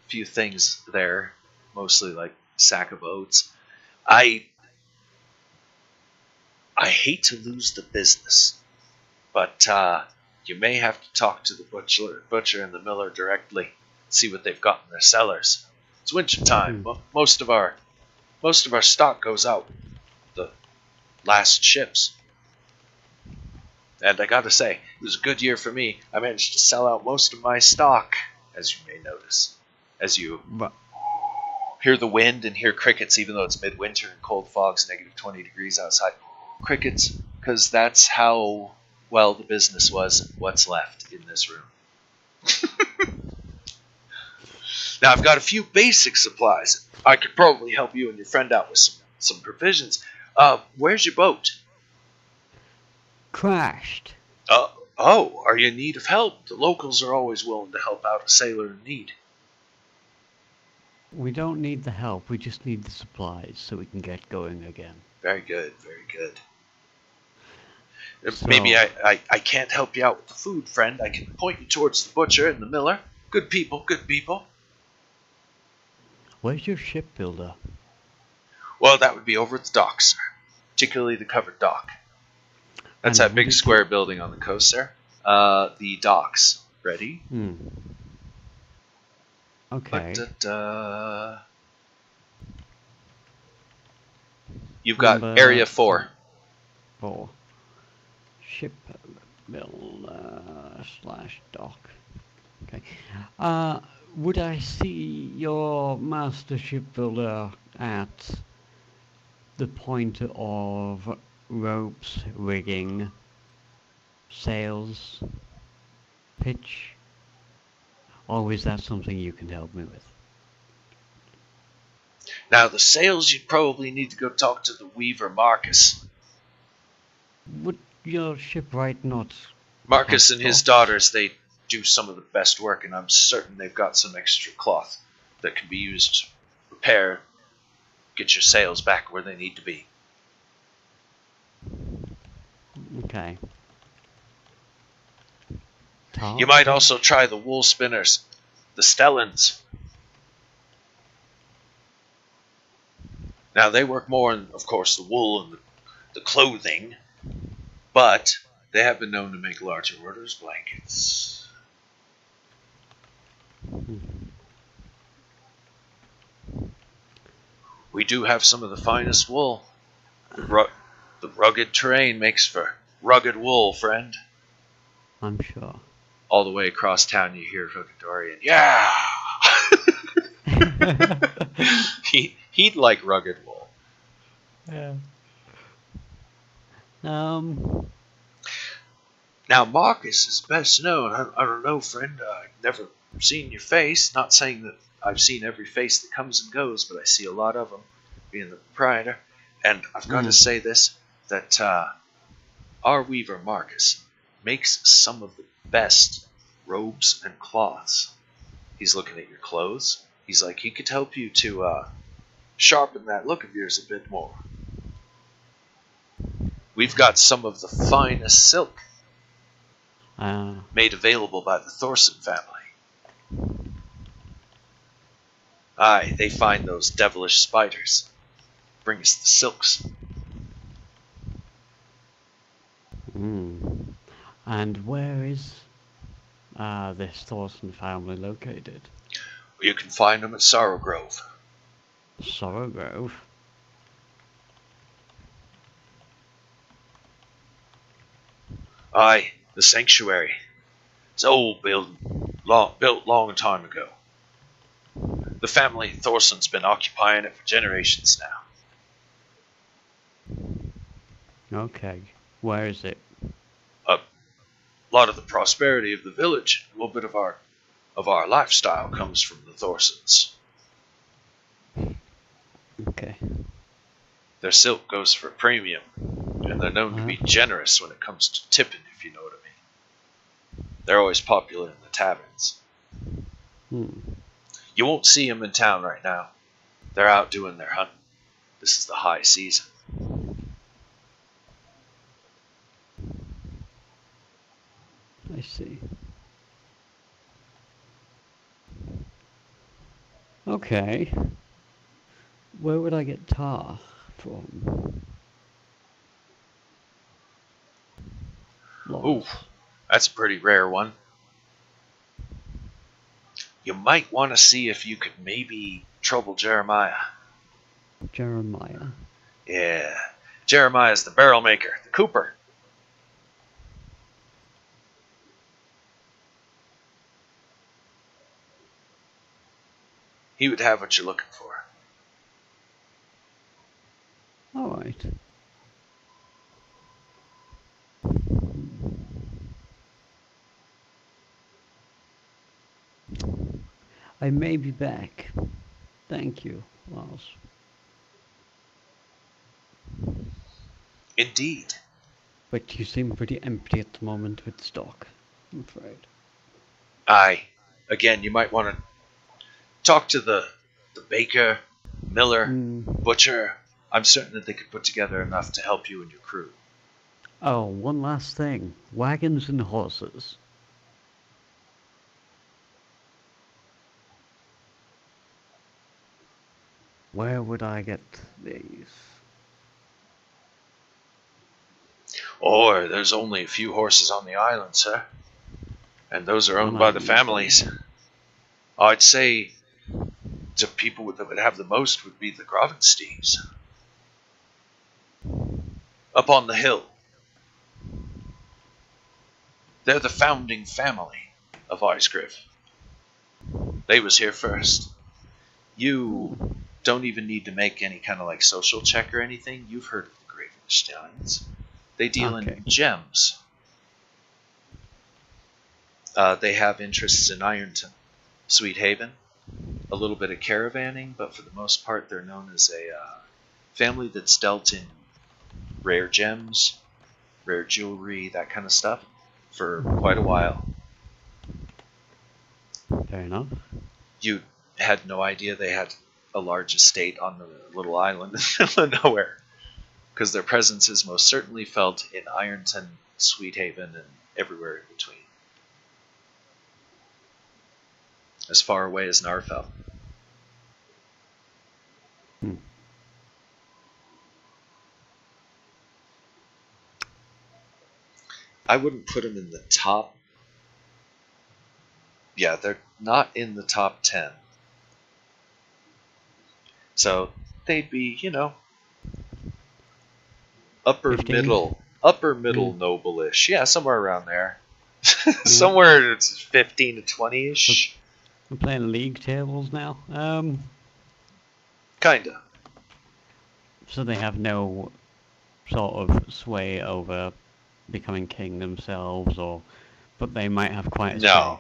A few things there, mostly like sack of oats. I hate to lose the business, but you may have to talk to the butcher and the miller directly, see what they've got in their cellars. It's winter time. Most of our stock goes out the last ships. And I gotta say, it was a good year for me. I managed to sell out most of my stock, as you may notice. As you hear the wind and hear crickets, even though it's midwinter and cold fog's negative 20 degrees outside. Crickets, because that's how well the business was, what's left in this room. Now, I've got a few basic supplies. I could probably help you and your friend out with some provisions. Where's your boat? Crashed. Are you in need of help? The locals are always willing to help out a sailor in need. We don't need the help. We just need the supplies so we can get going again. Very good, very good. So, maybe I can't help you out with the food, friend. I can point you towards the butcher and the miller. Good people, good people. Where's your shipbuilder? Well, that would be over at the docks, sir. Particularly the covered dock. That's that big square building on the coast, sir. The docks. Ready? Okay. You've got Area 4. 4. Shipbuilder/dock. Okay. Would I see your master shipbuilder at the point of ropes, rigging, sails, pitch? Or is that something you can help me with? Now, the sails, you'd probably need to go talk to the weaver Marcus. Would your shipwright not... Marcus and his daughters, they do some of the best work, and I'm certain they've got some extra cloth that can be used to repair, get your sails back where they need to be. Okay. You might also try the wool spinners, the Stellans. Now, they work more on, of course, the wool and the clothing, but they have been known to make larger orders, blankets. We do have some of the finest wool. The rugged terrain makes for rugged wool, friend. I'm sure. All the way across town you hear Hookadorian, yeah! He'd like rugged wool. Yeah. Now, Marcus is best known. I don't know, friend. I've never seen your face. Not saying that I've seen every face that comes and goes, but I see a lot of them, being the proprietor. And I've got to say this, that our weaver, Marcus, makes some of the best robes and cloths. He's looking at your clothes. He's like, he could help you to sharpen that look of yours a bit more. We've got some of the finest silk made available by the Thorson family. Aye, they find those devilish spiders. Bring us the silks. And where is this Thorson family located? You can find them at Sorrow Grove. Sorrow Grove? Aye, the sanctuary. It's an old building, built long time ago. The family Thorson's been occupying it for generations now. Okay, where is it? A lot of the prosperity of the village, a little bit of our lifestyle comes from the Thorsons. Okay. Their silk goes for a premium, and they're known to be generous when it comes to tipping, if you know what I mean. They're always popular in the taverns. You won't see them in town right now. They're out doing their hunting. This is the high season. I see. Okay. Where would I get tar from? Ooh, that's a pretty rare one. You might want to see if you could maybe trouble Jeremiah. Jeremiah? Yeah. Jeremiah's the barrel maker, the cooper. He would have what you're looking for. Alright. I may be back. Thank you, Lars. Indeed. But you seem pretty empty at the moment with stock, I'm afraid. Aye. Again, you might want to talk to the baker, miller, butcher. I'm certain that they could put together enough to help you and your crew. Oh, one last thing. Wagons and horses. Where would I get these? Oh, there's only a few horses on the island, sir. And those are owned by the families. I'd say the people that would have the most would be the Gravensteins. Up on the hill. They're the founding family of Icegriff. They was here first. You don't even need to make any kind of like social check or anything. You've heard of the Gravensteins. They deal in gems. They have interests in Ironton, Sweet Haven, a little bit of caravanning, but for the most part they're known as a family that's dealt in rare gems, rare jewelry, that kind of stuff, for quite a while. Fair enough. You had no idea they had a large estate on the little island in the middle of nowhere. because their presence is most certainly felt in Ironton, Sweethaven, and everywhere in between. As far away as Narfell. I wouldn't put them in the top. Yeah, they're not in the top 10. So they'd be, upper 15? middle noble-ish. Yeah, somewhere around there. Somewhere it's 15 to 20-ish. We're playing league tables now. Kinda. So they have no sort of sway over becoming king themselves, but they might have quite a no.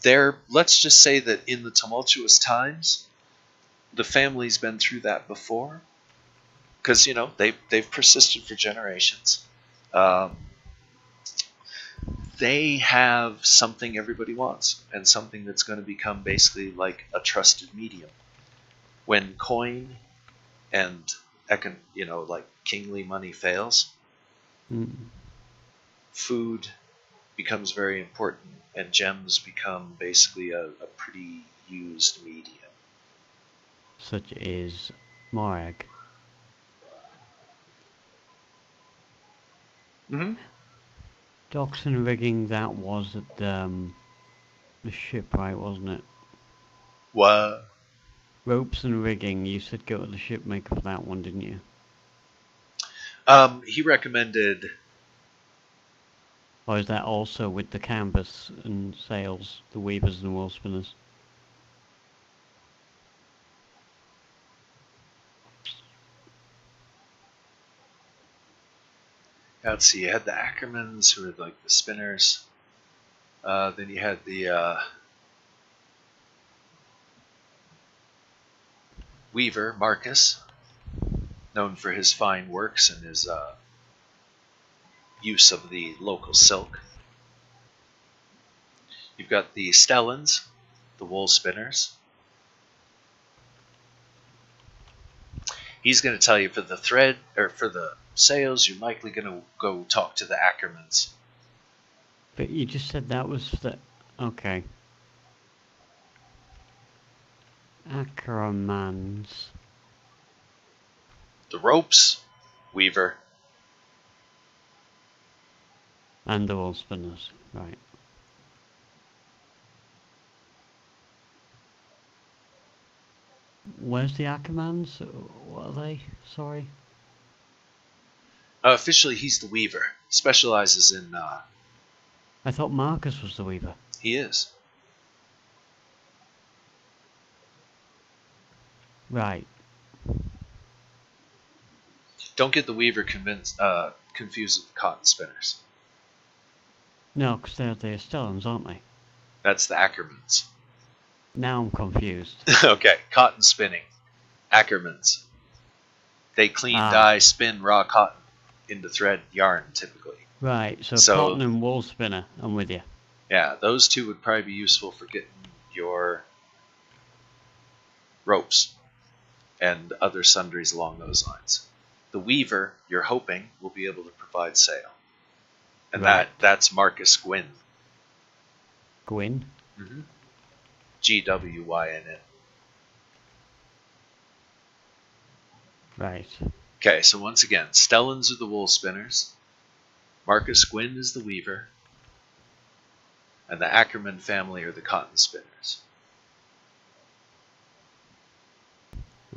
Say. Let's just say that in the tumultuous times, the family's been through that before, because they've persisted for generations. They have something everybody wants, and something that's going to become basically like a trusted medium. When coin and like kingly money fails, food becomes very important, and gems become basically a pretty used medium. Such as Morag. Docks and rigging, that was at the ship, right, wasn't it? What? Ropes and rigging, you said go to the ship maker for that one, didn't you? He recommended... Or is that also with the canvas and sails, the weavers and wool spinners? Let's see, you had the Ackermans, who were like the spinners. Then you had the weaver, Marcus, known for his fine works and his use of the local silk. You've got the Stellans, the wool spinners. He's going to tell you for the thread, or for the sails, you're likely going to go talk to the Ackermans. But you just said that was the... Okay. Ackermans. The ropes, weaver. And the wool spinners, right. Where's the Ackermans? What are they? Sorry. Officially, he's the weaver. Specializes in... I thought Marcus was the weaver. He is. Right. Don't get the weaver confused with the cotton spinners. No, because they're the Stellans, aren't they? That's the Ackermans. Now I'm confused. Okay, cotton spinning. Ackermans. They clean, dye, spin raw cotton into thread yarn, typically. Right, so cotton and wool spinner, I'm with you. Yeah, those two would probably be useful for getting your ropes and other sundries along those lines. The weaver, you're hoping, will be able to provide sail. And right. That's Marcus Gwyn. Gwyn? Mm-hmm. Gwynn. Right. Okay, so once again, Stellans are the wool spinners, Marcus Gwyn is the weaver, and the Ackerman family are the cotton spinners.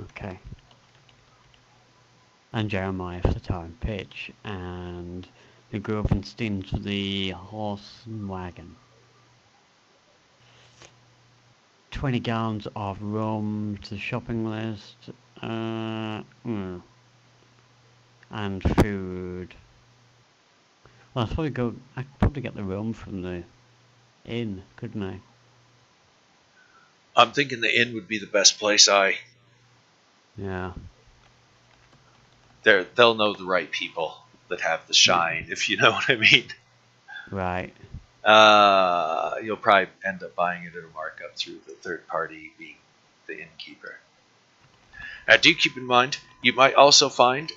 Okay. And Jeremiah for the time pitch, and the Grovenstein for the horse and wagon. 20 gallons of rum to the shopping list, and food. Well, I could probably get the rum from the inn, couldn't I? I'm thinking the inn would be the best place. Yeah. They'll know the right people that have the shine, if you know what I mean. Right. You'll probably end up buying it at a markup through the third party being the innkeeper. Now, do keep in mind, you might also find,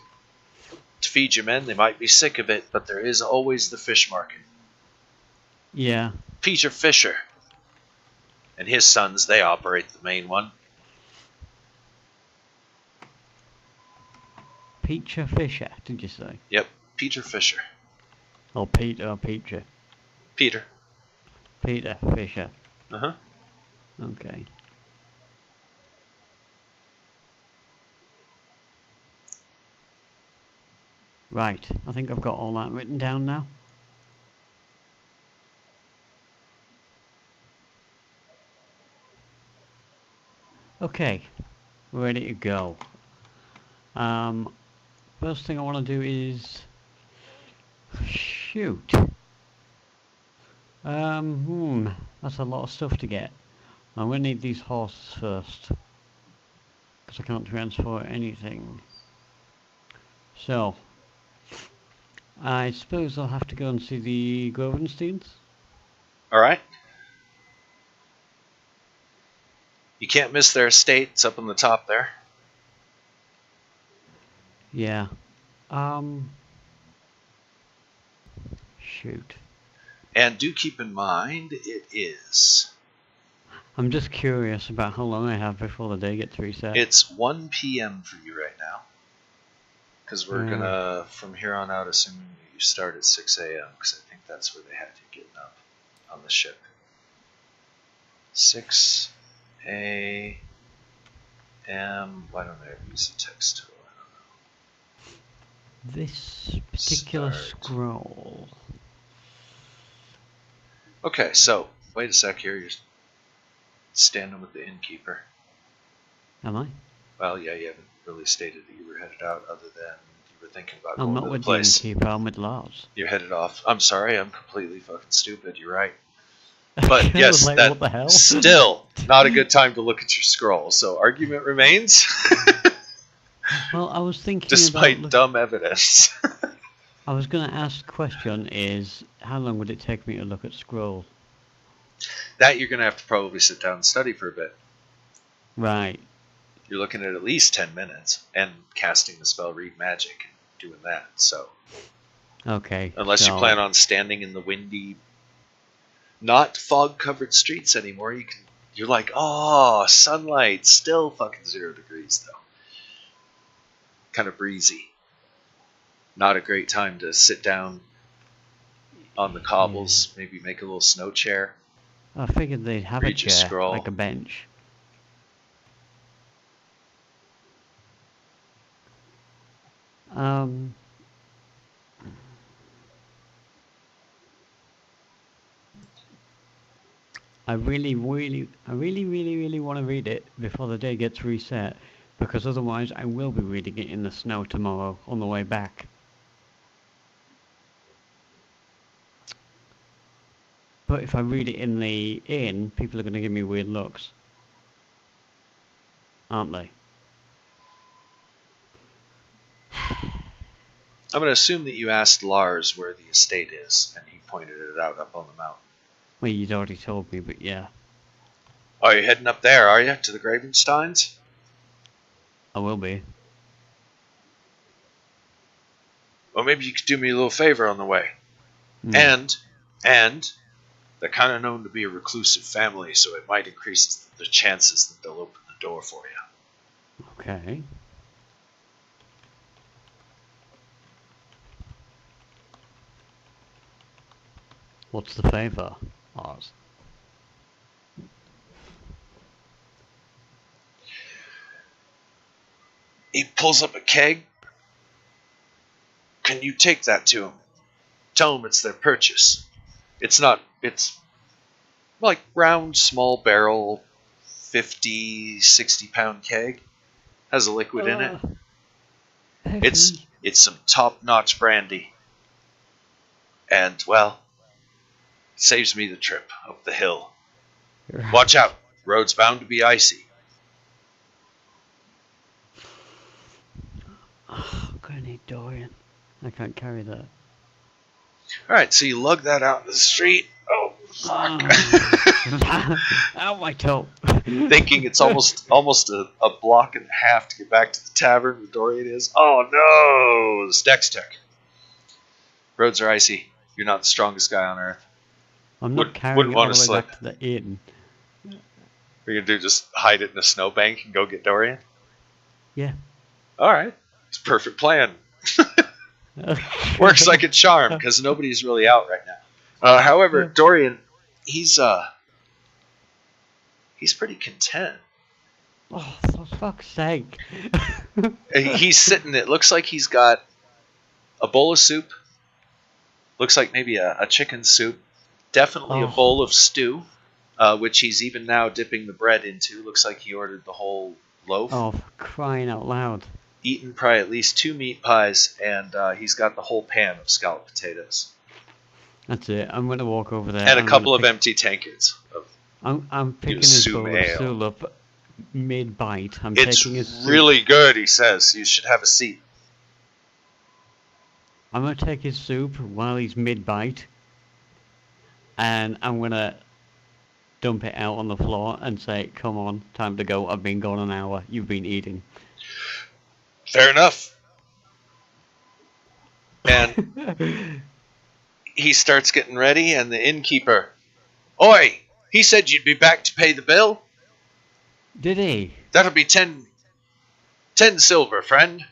to feed your men, they might be sick of it, but there is always the fish market. Yeah. Peter Fisher and his sons, they operate the main one. Peter Fisher, did you say? Yep, Peter Fisher. Or Peter. Peter. Peter Fisher. Uh-huh. Okay. Right, I think I've got all that written down now. Okay, we're ready to go. First thing I want to do is shoot. That's a lot of stuff to get. I'm going to need these horses first, because I can't transport anything. So, I suppose I'll have to go and see the Grovensteins. Alright. You can't miss their estate. It's up on the top there. Yeah. Shoot. And do keep in mind, it is... I'm just curious about how long I have before the day gets reset. It's 1 p.m. for you right now. Because we're gonna, from here on out, assuming you start at 6 a.m., because I think that's where they had you getting up on the ship. 6 a.m. Why don't I use a text tool? I don't know. This particular scroll. Okay, so, wait a sec here. You're standing with the innkeeper. Am I? Well, yeah, you haven't really stated that you were headed out, other than you were thinking about I'm going not to the with place. The innkeeper, I'm with Lars. You're headed off. I'm sorry, I'm completely fucking stupid. You're right. But yes, like, that what the hell? Still not a good time to look at your scroll. So argument remains. Well, I was thinking despite dumb evidence. I was going to ask the question is, how long would it take me to look at scroll? That you're going to have to probably sit down and study for a bit. Right. You're looking at least 10 minutes, and casting the spell Read Magic, and doing that, so. Okay. Unless you plan on standing in the windy, not fog-covered streets anymore, you're like, oh, sunlight, still fucking 0 degrees, though. Kind of breezy. Not a great time to sit down on the cobbles, maybe make a little snow chair. I figured they'd have a chair, like a bench. I really want to read it before the day gets reset, because otherwise I will be reading it in the snow tomorrow on the way back. But if I read it in the inn, people are going to give me weird looks. Aren't they? I'm going to assume that you asked Lars where the estate is, and he pointed it out up on the mountain. Well, you'd already told me, but yeah. Oh, you're heading up there, are you? To the Gravensteins? I will be. Well, maybe you could do me a little favor on the way. And they're kind of known to be a reclusive family, so it might increase the chances that they'll open the door for you. Okay. What's the favor, Oz? He pulls up a keg. Can you take that to him? Tell him it's their purchase. It's like round, small barrel, 50, 60 pound keg. Has a liquid in it. It's some top-notch brandy. And, well, saves me the trip up the hill. Watch out. Road's bound to be icy. Oh, I'm gonna need Dorian. I can't carry that. Alright, so you lug that out in the street. Oh, fuck. Ow, my toe. thinking it's almost a block and a half to get back to the tavern where Dorian is. Oh no! The Stex Tech. Roads are icy. You're not the strongest guy on Earth. I'm not carrying it all the way back to the inn. What are you gonna do? Just hide it in a snowbank and go get Dorian? Yeah. Alright. It's a perfect plan. Works like a charm, because nobody's really out right now. However, Dorian, he's pretty content. Oh, for fuck's sake. He's sitting, it looks like he's got a bowl of soup. Looks like maybe a chicken soup. Definitely a bowl of stew, which he's even now dipping the bread into. Looks like he ordered the whole loaf. Oh, for crying out loud. Eaten probably at least 2 meat pies, and he's got the whole pan of scalloped potatoes. That's it. I'm going to walk over there. And a couple of empty tankards. I'm picking his bowl of stew up mid-bite. It's really good, he says. You should have a seat. I'm going to take his soup while he's mid-bite, and I'm going to dump it out on the floor and say, come on, time to go. I've been gone an hour. You've been eating. Fair enough. And he starts getting ready, and the innkeeper, Oi! He said you'd be back to pay the bill. Did he? That'll be 10 silver, friend.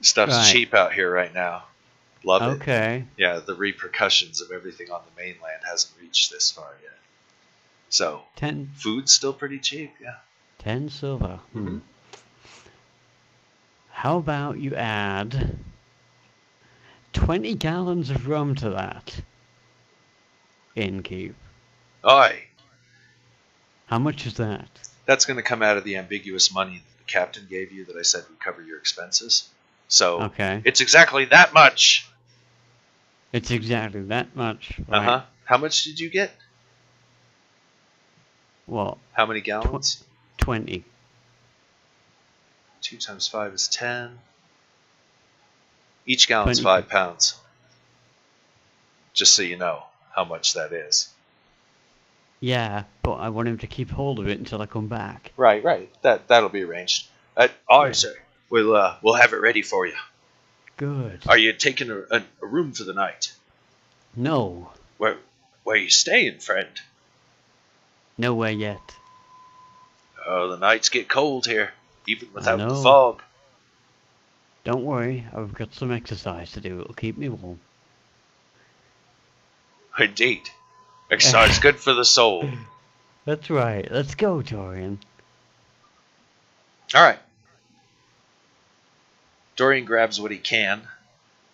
Stuff's cheap out here right now. Love it. Okay. Yeah, the repercussions of everything on the mainland hasn't reached this far yet. So, food's still pretty cheap, yeah. 10 silver. How about you add 20 gallons of rum to that? Innkeep. Aye. How much is that? That's going to come out of the ambiguous money that the captain gave you that I said would cover your expenses. So, it's exactly that much. It's exactly that much. Right. How much did you get? What? How many gallons? 20. 2 times 5 is 10. Each gallon's 5 pounds. Just so you know how much that is. Yeah, but I want him to keep hold of it until I come back. Right. That'll be arranged. Sir. We'll have it ready for you. Good. Are you taking a room for the night? No. Where are you staying, friend? Nowhere yet. Oh, the nights get cold here, even without the fog. Don't worry, I've got some exercise to do. It'll keep me warm. Indeed. Exercise is good for the soul. That's right. Let's go, Dorian. All right. Dorian grabs what he can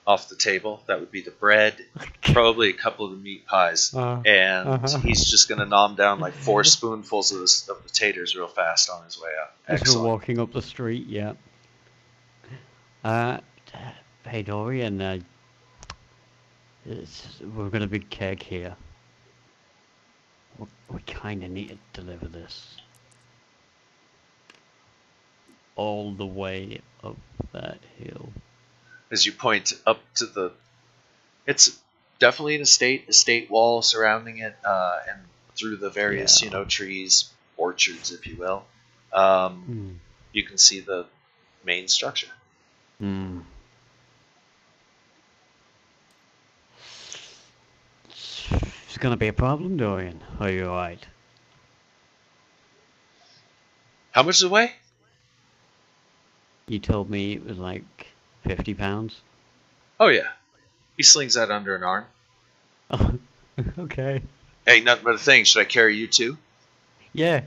off the table. That would be the bread, probably a couple of the meat pies, and he's just going to nom down like 4 spoonfuls of the taters real fast on his way out. As we're walking up the street, yeah. Hey Dorian, we've got a big keg here. We kind of need to deliver this all the way up that hill. As you point up to the, it's definitely an estate wall surrounding it, and through the various trees, orchards, if you will. You can see the main structure. It's gonna be a problem, Dorian. Are you alright? How much does it weigh? You told me it was like 50 pounds. Oh yeah. He slings that under an arm. Oh, okay. Hey, nothing but a thing. Should I carry you too? Yeah.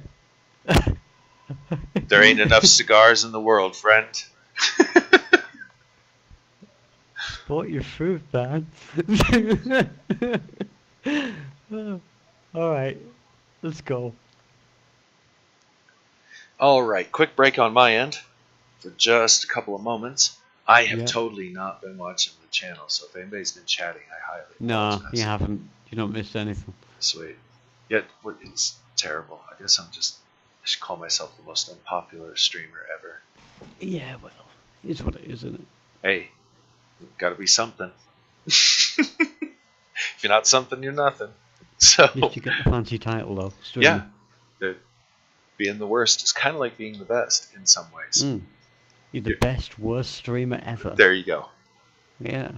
There ain't enough cigars in the world, friend. Bought your fruit, man. Alright, let's go. Alright, quick break on my end for just a couple of moments. I have totally not been watching the channel, so if anybody's been chatting, I highly apologize. No, you haven't. You don't miss anything. Sweet. Yet, it's terrible. I guess I should call myself the most unpopular streamer ever. Yeah, well, it's what it is, isn't it? Hey, gotta be something. If you're not something, you're nothing. So at least you get the fancy title, though. Yeah. that being the worst is kind of like being the best in some ways. You're the best, worst streamer ever. There you go. Yeah.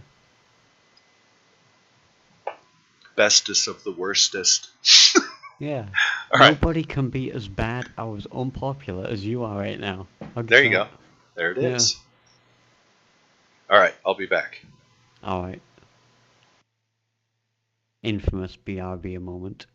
Bestest of the worstest. Yeah. Nobody can be as bad or as unpopular as you are right now. There you go. There it is. All right, I'll be back. All right. Infamous BRB a moment.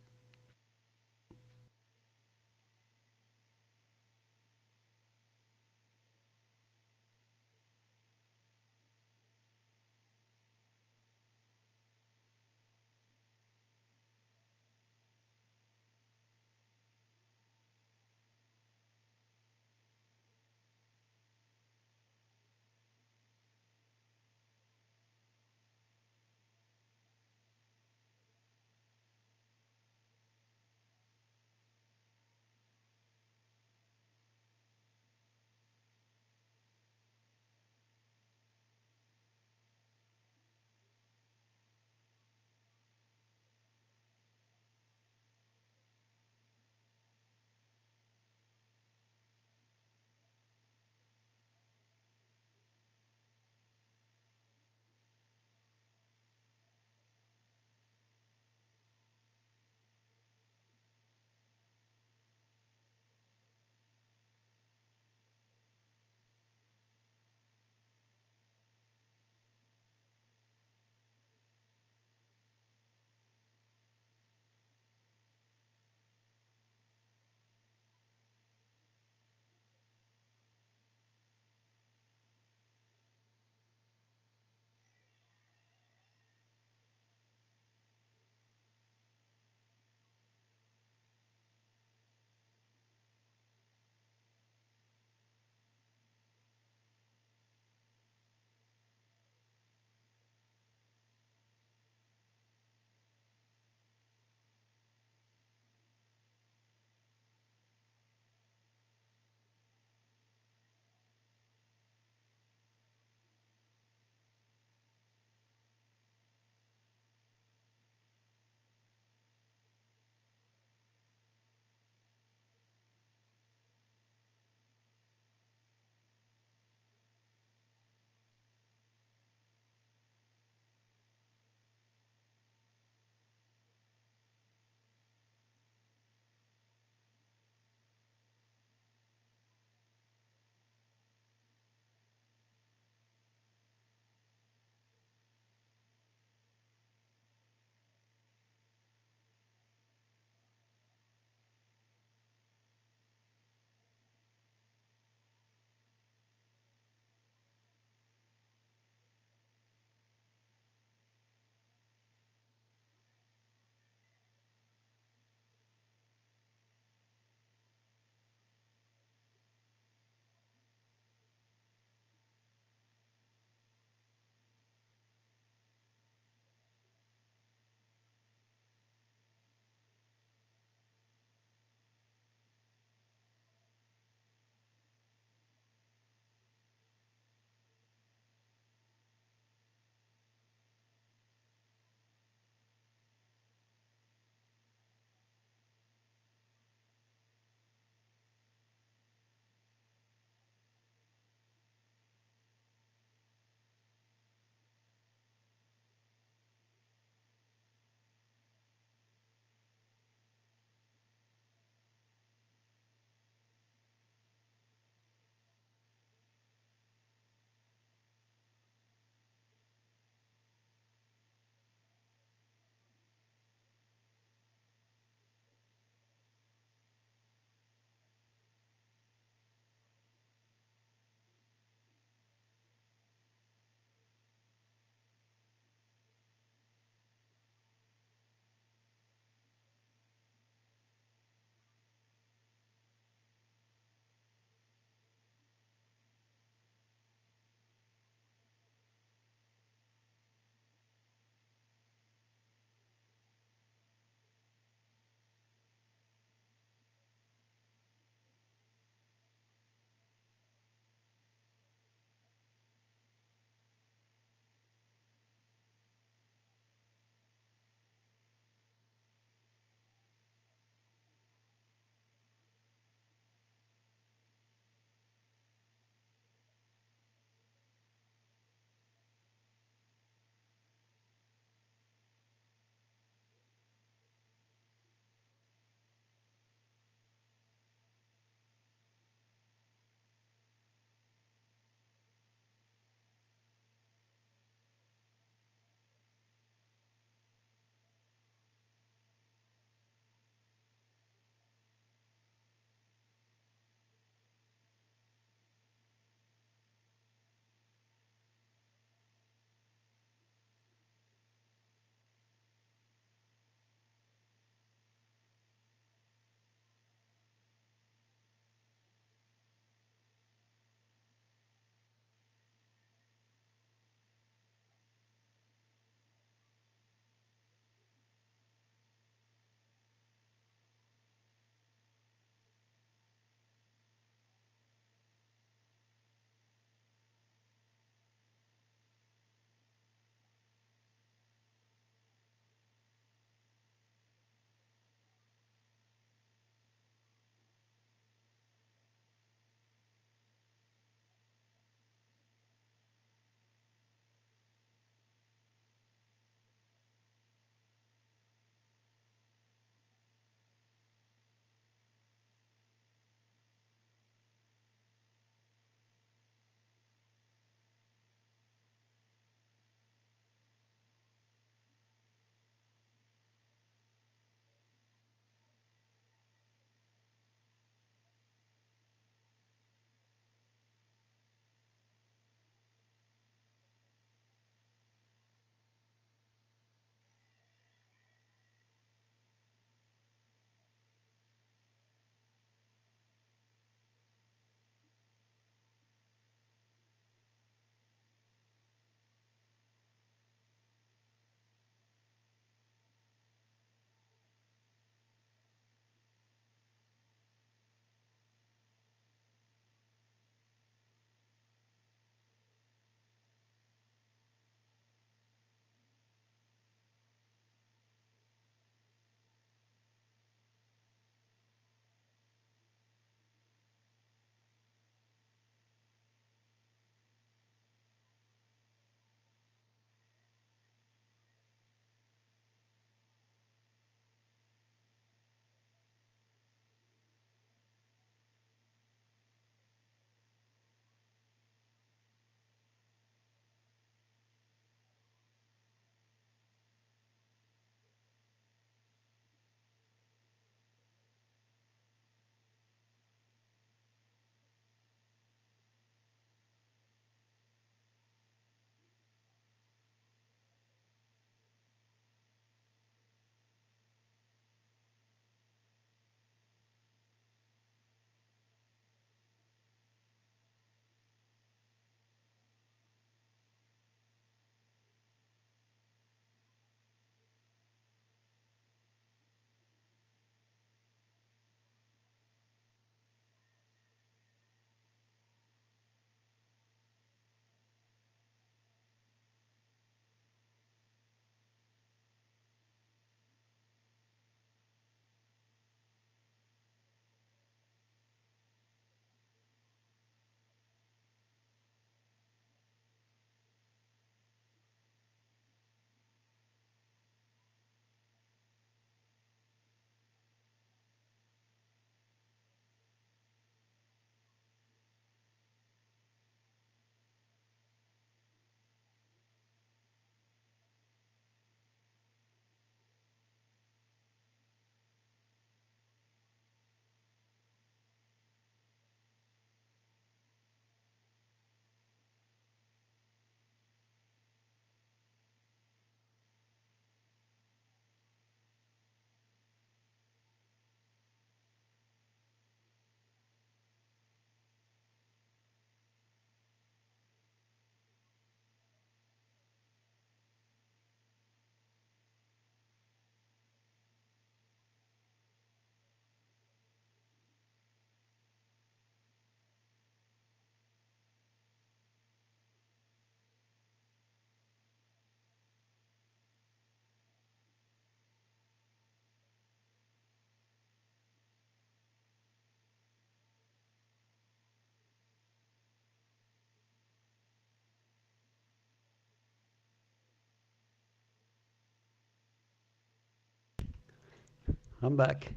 I'm back.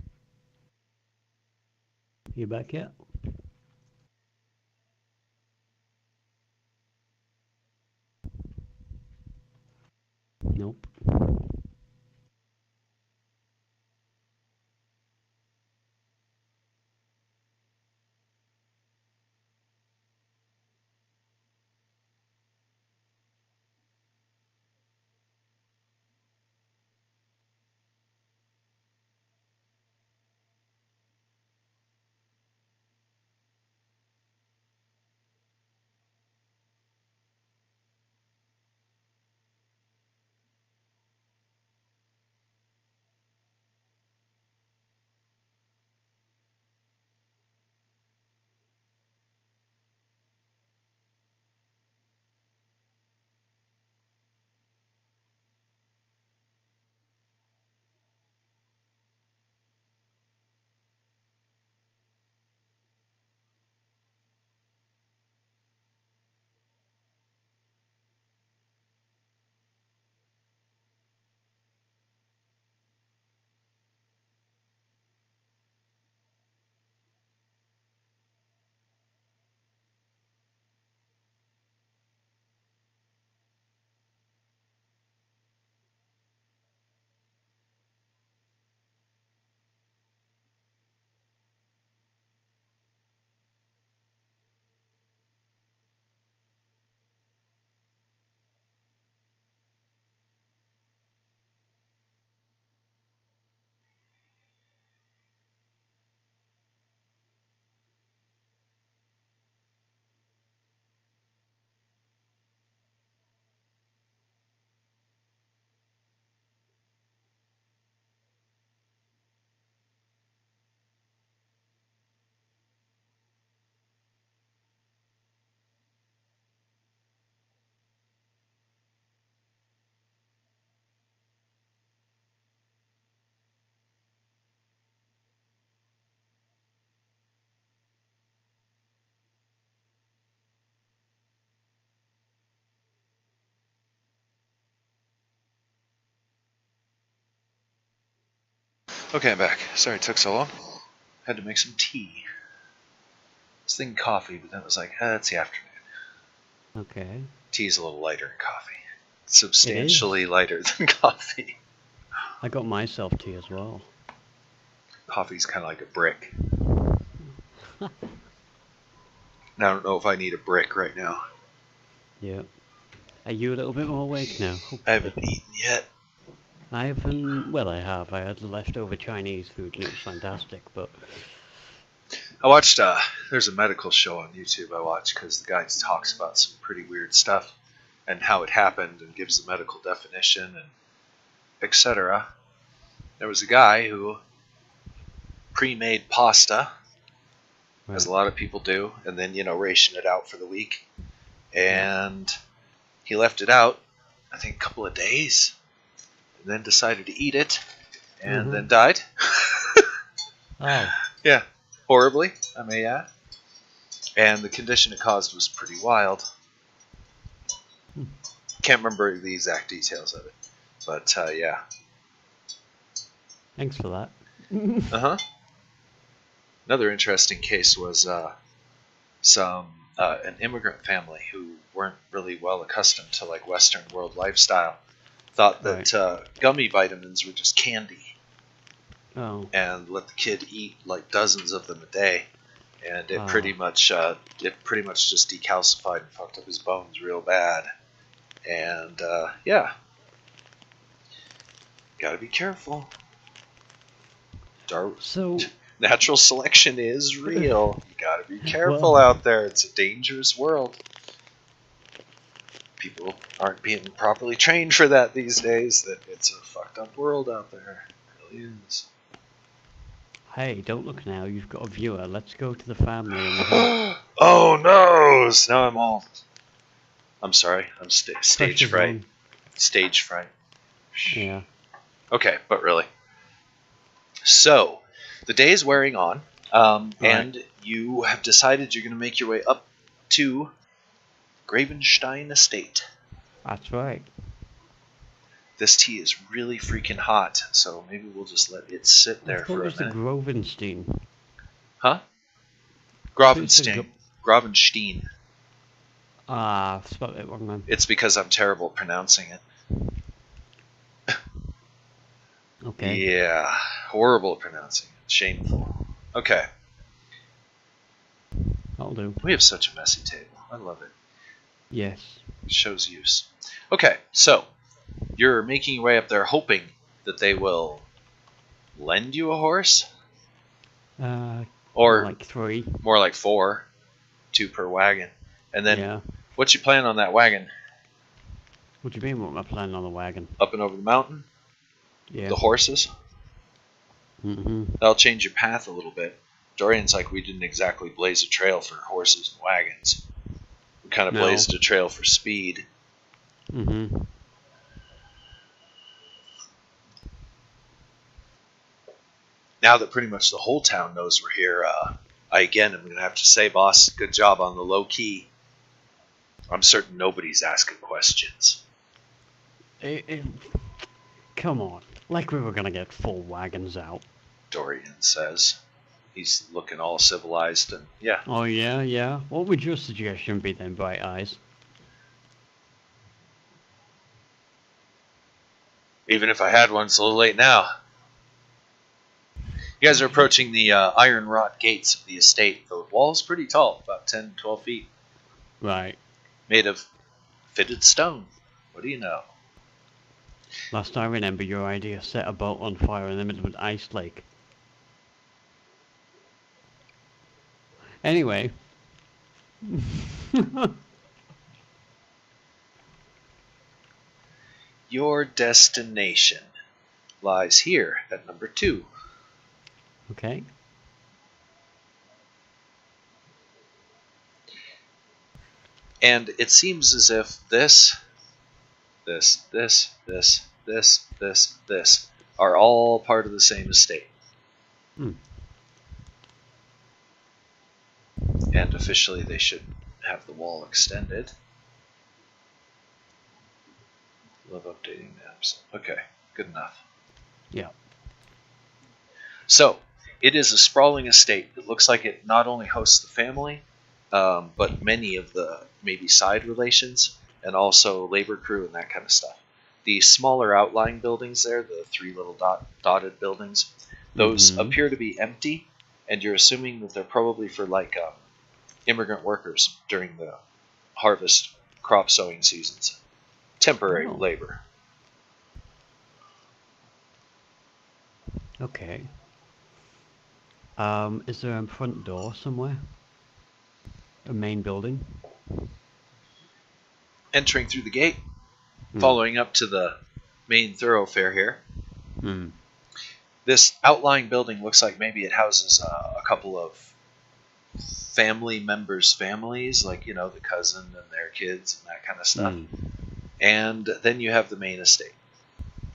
You back yet? Nope. Okay, I'm back. Sorry it took so long. Had to make some tea. I was thinking coffee, but then it was like, it's the afternoon. Okay. Tea's a little lighter than coffee. Substantially lighter than coffee. I got myself tea as well. Coffee's kind of like a brick. Now I don't know if I need a brick right now. Yeah. Are you a little bit more awake now? Hopefully. I haven't eaten yet. I haven't. Well, I have. I had leftover Chinese food and it was fantastic, but. I watched, there's a medical show on YouTube I watch because the guy talks about some pretty weird stuff and how it happened and gives the medical definition and etc. There was a guy who pre-made pasta, as a lot of people do, and then, ration it out for the week. And he left it out, I think, a couple of days, and then decided to eat it, and then died. Oh. Yeah, horribly, I may add. And the condition it caused was pretty wild. Can't remember the exact details of it, but yeah. Thanks for that. Another interesting case was an immigrant family who weren't really well accustomed to like Western world lifestyle. Thought that gummy vitamins were just candy. Oh. And let the kid eat like dozens of them a day, and it pretty much just decalcified and fucked up his bones real bad. And yeah, gotta be careful. So natural selection is real. You gotta be careful out there. It's a dangerous world. People aren't being properly trained for that these days. That it's a fucked up world out there. It really is. Hey, don't look now. You've got a viewer. Let's go to the family. Oh no! Now I'm sorry. I'm stage fright. Stage fright. Yeah. Okay, but really. So, the day is wearing on, and you have decided you're going to make your way up to Gravenstein Estate. That's right. This tea is really freaking hot, so maybe we'll just let it sit there for a minute. It was the Grovenstein. Huh? Grovenstein. Grovenstein. Ah, I've spelled it wrong then. It's because I'm terrible at pronouncing it. Okay. Yeah, horrible at pronouncing it. Shameful. Okay. That'll do. We have such a messy table. I love it. Yes. It shows use. Okay, so you're making your way up there hoping that they will lend you a horse? Or more like 3. More like 4. 2 per wagon. And then, what's your plan on that wagon? What do you mean, what am I planning on the wagon? Up and over the mountain? Yeah. The horses? Mm-hmm. That'll change your path a little bit. Dorian's like, we didn't exactly blaze a trail for horses and wagons. We kind of blazed a trail for speed. Mm-hmm. Now that pretty much the whole town knows we're here, I again am going to have to say, boss, good job on the low key. I'm certain nobody's asking questions. Come on. Like we were going to get full wagons out. Dorian says. He's looking all civilized and yeah. Oh, yeah. What would your suggestion be then, Bright Eyes? Even if I had one, it's a little late now. You guys are approaching the iron wrought gates of the estate. The wall's pretty tall, about 10, 12 feet. Right. Made of fitted stone. What do you know? Last I remember, your idea set a boat on fire in the middle of an ice lake. Anyway. Your destination lies here at number 2. Okay. And it seems as if this are all part of the same estate. Hmm. And officially they should have the wall extended. Love updating maps. Okay, good enough. Yeah. So, it is a sprawling estate that looks like it not only hosts the family, but many of the maybe side relations, and also labor crew and that kind of stuff. The smaller outlying buildings there, the 3 little dotted buildings, those appear to be empty, and you're assuming that they're probably for like immigrant workers during the harvest crop sowing seasons. Temporary labor. Okay. Is there a front door somewhere? A main building? Entering through the gate, following up to the main thoroughfare here. This outlying building looks like maybe it houses a couple of family members' families, like, you know, the cousin and their kids and that kind of stuff. And then you have the main estate.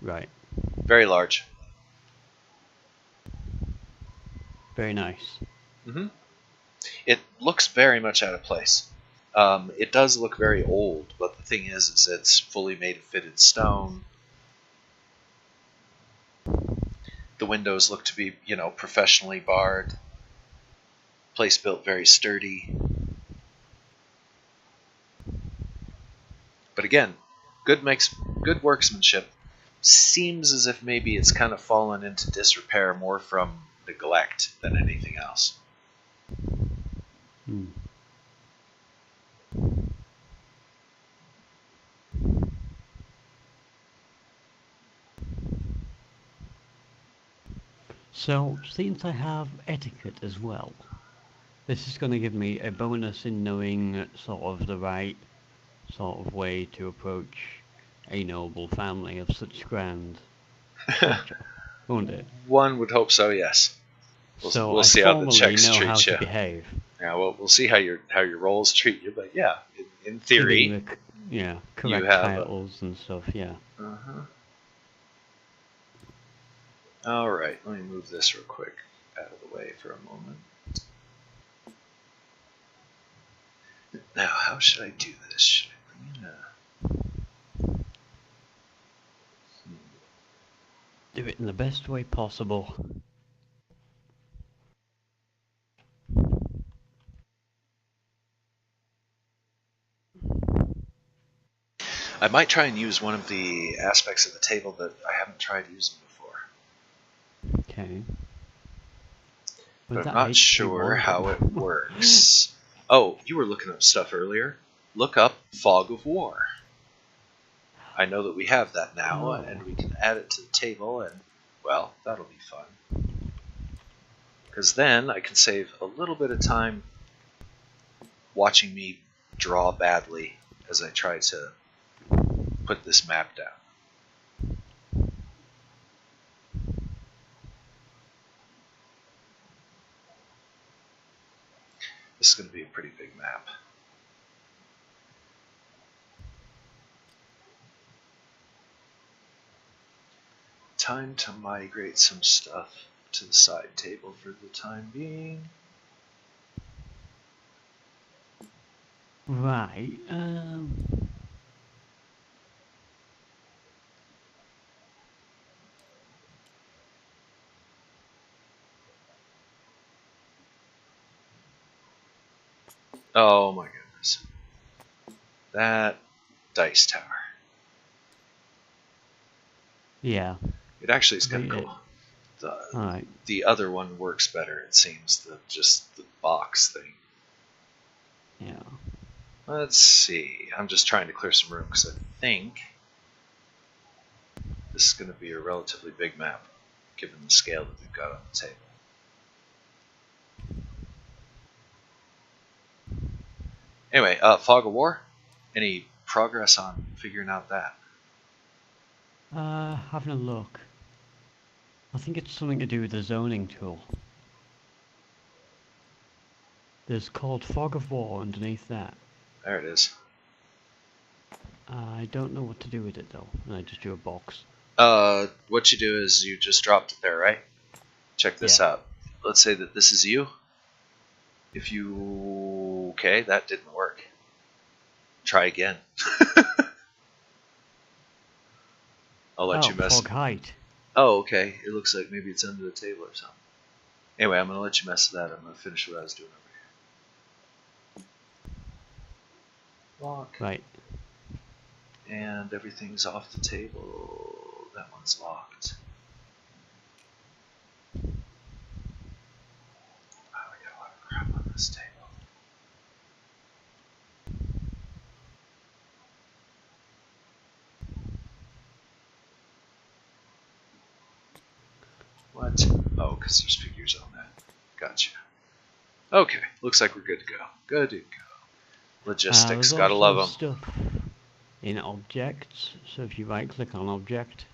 Right. Very large. Very nice. It looks very much out of place. It does look very old, but the thing is it's fully made of fitted stone. The windows look to be, you know, professionally barred. Place built very sturdy. But again, good workmanship. Seems as if maybe it's kind of fallen into disrepair more from neglect than anything else. So, since I have etiquette as well, this is going to give me a bonus in knowing sort of the right sort of way to approach a noble family of such grand stature, won't it? One would hope so, yes. We'll see how the checks treat you. Behave. Yeah, well, we'll see how your rolls treat you, but yeah, in theory, correct titles and stuff. Yeah. All right, let me move this real quick out of the way for a moment. Now, how should I do this? Should I bring in do it in the best way possible. I might try and use one of the aspects of the table that I haven't tried using before. Okay. But I'm not sure how it works. Oh, you were looking up stuff earlier. Look up Fog of War. I know that we have that now, and we can add it to the table, and, well, that'll be fun. Because then I can save a little bit of time watching me draw badly as I try to put this map down. This is going to be a pretty big map. Time to migrate some stuff to the side table for the time being. Right, Oh my goodness. That dice tower. Yeah. It actually is kind of cool. The other one works better, it seems, than just the box thing. Yeah. Let's see. I'm just trying to clear some room because I think this is going to be a relatively big map, given the scale that we've got on the table. Anyway, Fog of War? Any progress on figuring out that? Having a look. I think it's something to do with the zoning tool. There's called Fog of War underneath that. There it is. I don't know what to do with it though, and I just drew a box. What you do is you just dropped it there, right? Check this out. Let's say that this is you. If you... Okay, that didn't work. Try again. I'll let you mess... Fog height. Oh, okay. It looks like maybe it's under the table or something. Anyway, I'm going to let you mess with that. I'm going to finish what I was doing over here. Lock. Right. And everything's off the table. That one's locked. Oh, we got a lot of crap on this table. What? Oh, because there's figures on that. Gotcha. Okay, looks like we're good to go. Good to go. Logistics, gotta love them. Stuff in objects, so if you right click on object,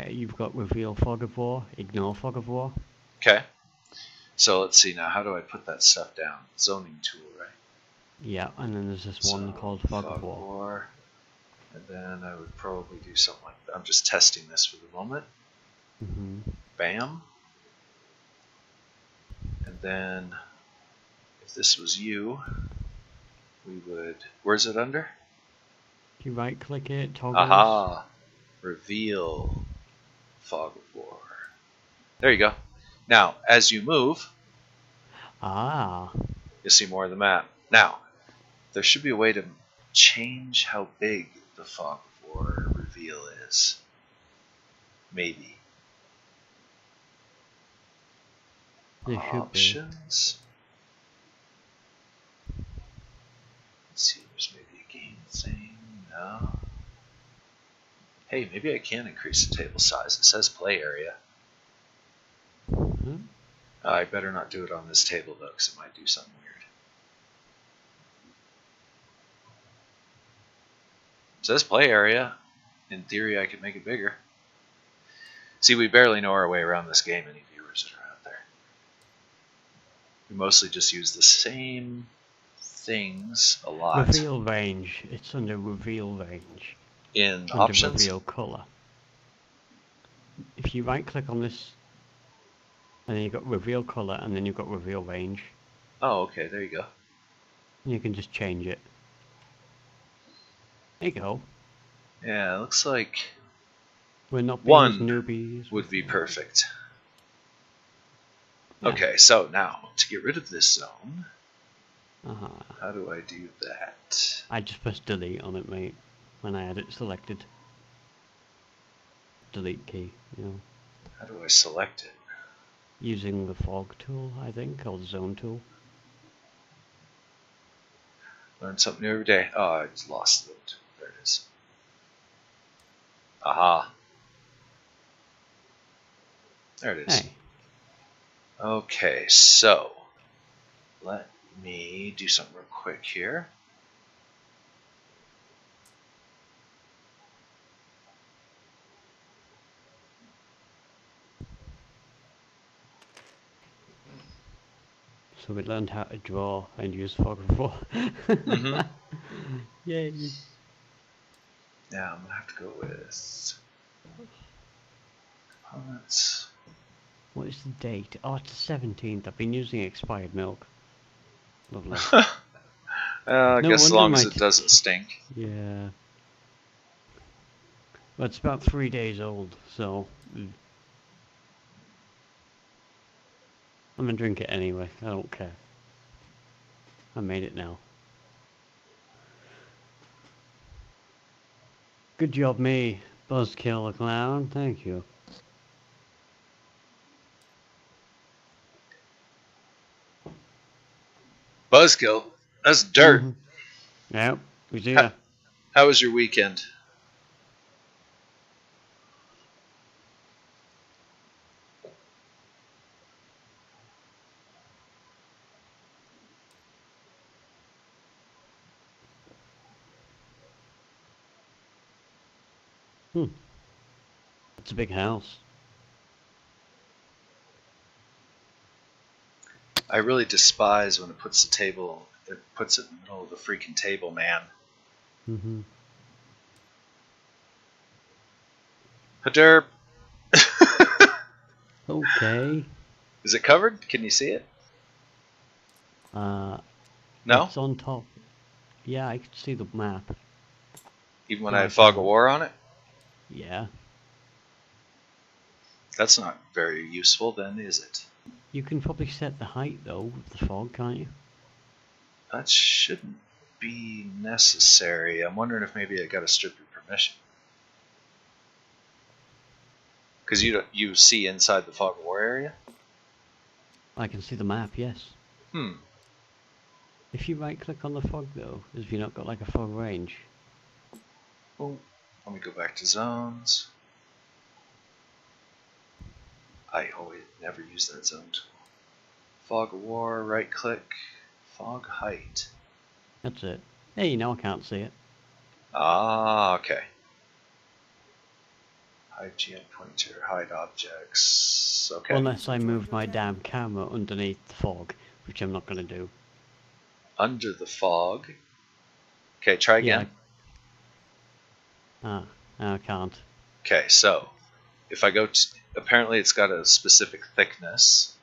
you've got reveal Fog of War, ignore Fog of War. Okay. So let's see now, how do I put that stuff down? Zoning tool, right? Yeah, and then there's this one called Fog of War. And then I would probably do something like that. I'm just testing this for the moment. Bam. And then, if this was you, we would... Where's it under? If you right click it, toggle. Aha! Reveal Fog of War. There you go. Now, as you move, you'll see more of the map. Now, there should be a way to change how big the Fog of War reveal is. Maybe. Options. Let's see, there's maybe a game thing. No. Hey, maybe I can increase the table size. It says play area. I better not do it on this table though, because it might do something weird. It says play area. In theory, I could make it bigger. See, we barely know our way around this game, any viewers that are out there. We mostly just use the same things a lot. Reveal range. It's under reveal range. In options? Reveal color. If you right click on this, and then you've got reveal color, and then you've got reveal range. Oh, okay, there you go. And you can just change it. There you go. Yeah, it looks like We're not being One newbies would be perfect. Yeah. Okay, so now to get rid of this zone, how do I do that? I just pressed delete on it, mate, when I had it selected. Delete key, you know. How do I select it? Using the fog tool, I think, or the zone tool. Learn something new every day. Oh, I just lost it. There it is. Aha. There it is. Hey. Okay, so let me do something real quick here. So we learned how to draw and use fog before. Yay. Now I'm going to have to go with components. What is the date? Oh, it's the 17th. I've been using expired milk. Lovely. I guess as long as it doesn't stink. Yeah. Well, it's about 3 days old, so... I'm gonna drink it anyway. I don't care. I made it now. Good job, me. Buzzkill the clown. Thank you. Buzzkill? That's dirt. Yep, we do that. How was your weekend? It's a big house. I really despise when it puts it in the middle of the freaking table, man. Haderp. Okay. Is it covered? Can you see it? No? It's on top. Yeah, I can see the map. Even when I have Fog of War on it? Yeah. That's not very useful then, is it? You can probably set the height, though, with the fog, can't you? That shouldn't be necessary. I'm wondering if maybe I got to strip your permission. Because you see inside the Fog of War area? I can see the map, yes. If you right-click on the fog, though, have you not got like a fog range? Oh, let me go back to zones. I always never use that zone tool. Fog of War, right-click, fog height. That's it. Hey, now I can't see it. Ah, okay. Hide GM pointer, hide objects. Okay. Unless I move my damn camera underneath the fog, which I'm not going to do. Under the fog. Okay, try again. Yeah. I can't. Okay, so if I go to, apparently it's got a specific thickness.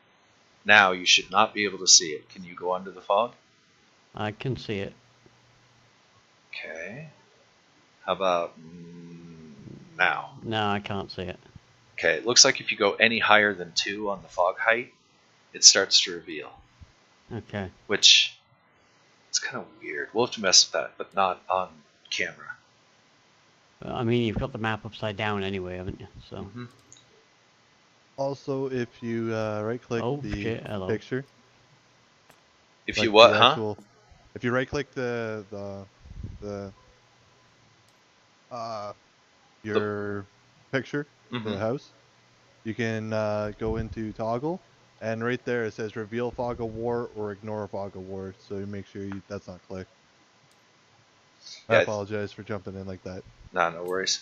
Now you should not be able to see it. Can you go under the fog? I can see it. Okay. How about now? No, I can't see it. Okay, it looks like if you go any higher than 2 on the fog height, it starts to reveal. Okay. Which, it's kind of weird. We'll have to mess with that, but not on camera. I mean, you've got the map upside down anyway, haven't you? So. Also, if you right-click the picture. If you what, If you right-click your picture for the house, you can go into toggle, and right there it says reveal Fog of War or ignore Fog of War, so you make sure that's not clicked. I apologize for jumping in like that. Nah, no worries.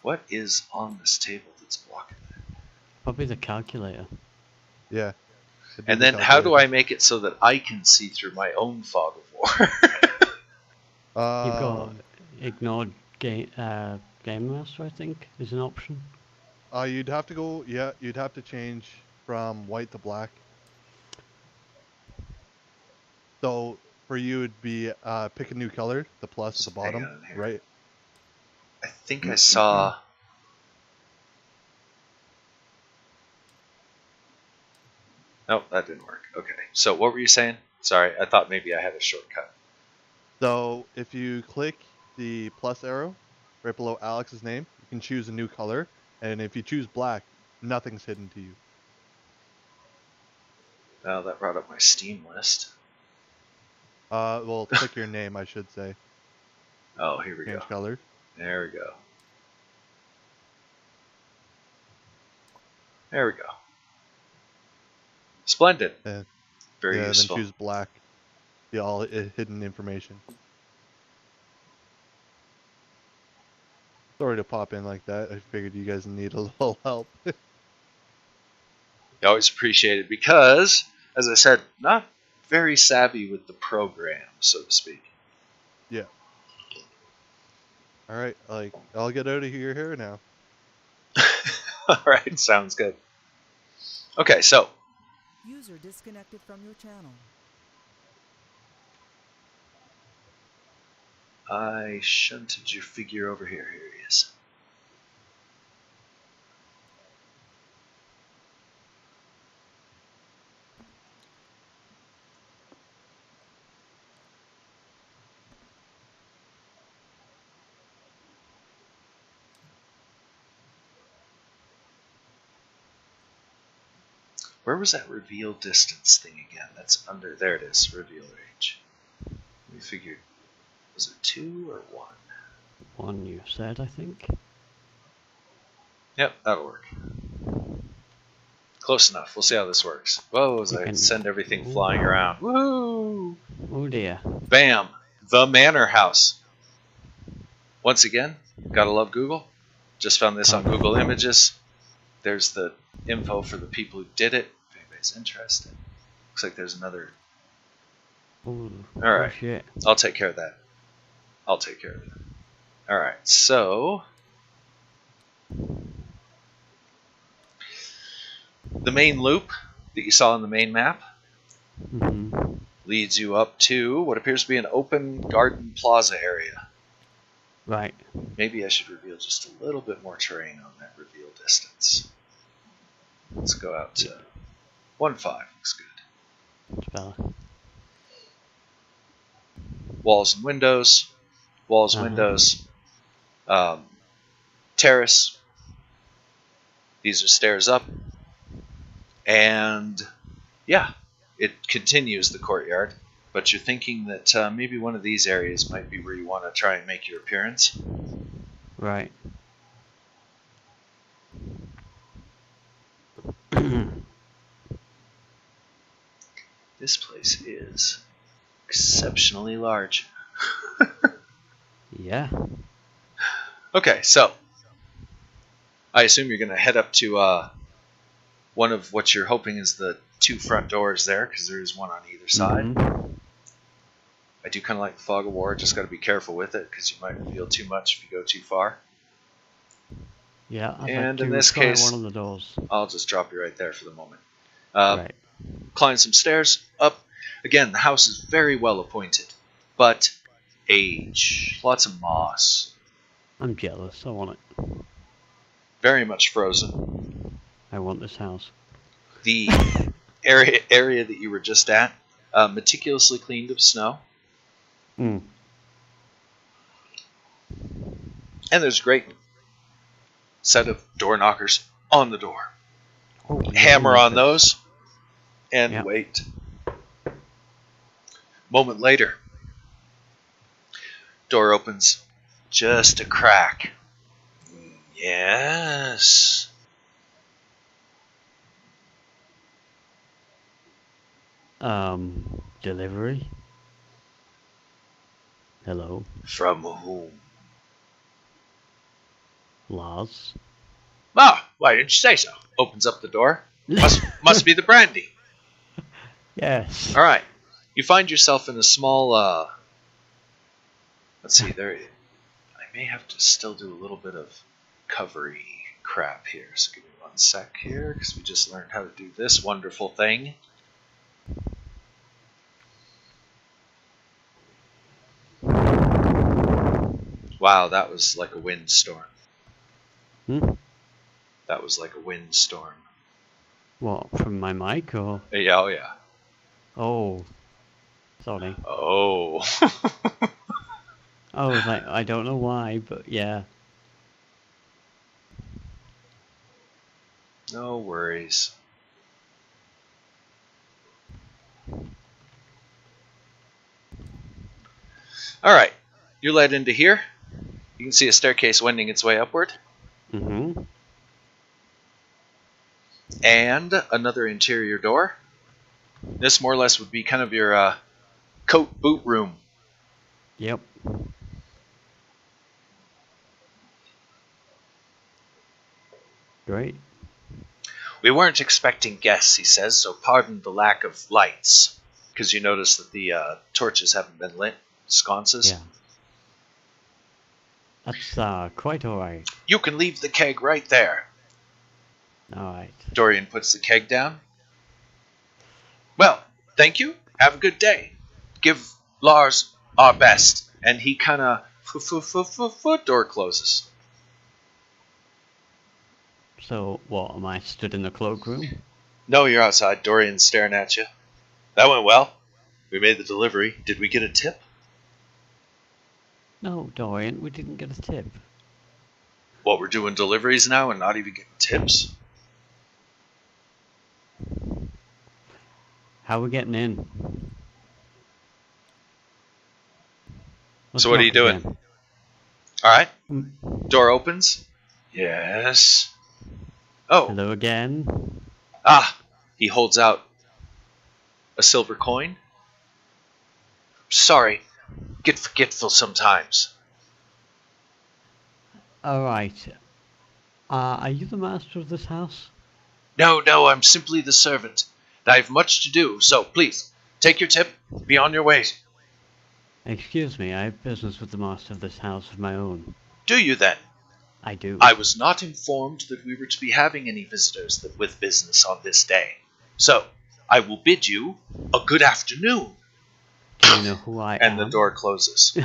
What is on this table that's blocking that? Probably the calculator. Yeah. And then how do I make it so that I can see through my own Fog of War? You've got ignore game master, I think, is an option. You'd have to go, you'd have to change from white to black. So for you it'd be pick a new color, the plus at the bottom, right? I think I saw Nope, that didn't work. Okay. So what were you saying? Sorry, I thought maybe I had a shortcut. So if you click the plus arrow right below Alex's name, you can choose a new color. And if you choose black, nothing's hidden to you. Well, that brought up my Steam list. Well, click your name, I should say. Oh, here we go. Change color. There we go. There we go. Splendid. Very useful. Then choose black. The all hidden information. Sorry to pop in like that. I figured you guys need a little help. I always appreciate it because, as I said, not very savvy with the program, so to speak. Yeah. All right, I'll get out of here now. All right, sounds good. Okay, so. User disconnected from your channel. I shunted your figure over here. Here he is. Where was that reveal distance thing again? That's under, there it is, reveal range. We figured, was it 2 or 1? 1 you said, I think. Yep, that'll work. Close enough. We'll see how this works. Whoa, as I send everything flying around. Woohoo! Oh dear. Bam! The Manor House. Once again, gotta love Google. Just found this on Google Images. There's the info for the people who did it, if anybody's interested. Looks like there's another. Ooh, alright, shit. I'll take care of that. I'll take care of it. Alright, so. The main loop that you saw on the main map leads you up to what appears to be an open garden plaza area. Right. Maybe I should reveal just a little bit more terrain on that reveal distance. Let's go out to 1.5. Looks good. That's better. Walls and windows. Walls, windows. Terrace. These are stairs up. And yeah, it continues the courtyard. But you're thinking that maybe one of these areas might be where you want to try and make your appearance. Right. This place is exceptionally large. Yeah. Okay, so I assume you're going to head up to one of what you're hoping is the 2 front doors there, because there is one on either side. I do kind of like the Fog of War, just got to be careful with it, because you might reveal too much if you go too far. Yeah, and in this case, one of the doors. I'll just drop you right there for the moment. Right. Climb some stairs up. Again, the house is very well appointed, but age, lots of moss. I'm jealous. I want it. Very much frozen. I want this house. The area that you were just at, meticulously cleaned of snow. Mm. And there's a great set of door knockers on the door. Oh, Hammer on those and wait. Moment later, door opens just a crack. Yes. Delivery? Hello? From whom? Lars? Ah, why didn't you say so? Opens up the door. Must be the brandy. Yes. All right. You find yourself in a small, let's see, there, I may have to still do a little bit of covery crap here, so give me 1 sec here, because we just learned how to do this wonderful thing. Wow, that was like a windstorm. Hmm? That was like a windstorm. What, from my mic or? Yeah, oh yeah. Oh. Sorry. Oh. I was like, I don't know why, but yeah. No worries. Alright. You're led into here. You can see a staircase wending its way upward. Mm-hmm. And another interior door. This more or less would be kind of your coat boot room. Yep. Great. We weren't expecting guests, he says, so pardon the lack of lights. Because you notice that the torches haven't been lit. Sconces. Yeah. That's quite alright. You can leave the keg right there. Alright. Dorian puts the keg down. Well, thank you. Have a good day. Give Lars our best. And he kind of door closes. So, what, am I stood in the cloakroom? No, you're outside. Dorian's staring at you. That went well. We made the delivery. Did we get a tip? No, Dorian, we didn't get a tip. What, we're doing deliveries now and not even getting tips? How are we getting in? So what are you doing? Alright. Door opens. Yes. Oh. Hello again. Ah. He holds out a silver coin. Sorry. Get forgetful sometimes. Alright. Are you the master of this house? No, I'm simply the servant. I have much to do, so please, take your tip, be on your way. Excuse me, I have business with the master of this house of my own. Do you then? I do. I was not informed that we were to be having any visitors with business on this day. So, I will bid you a good afternoon. Do you know who I am? And the door closes.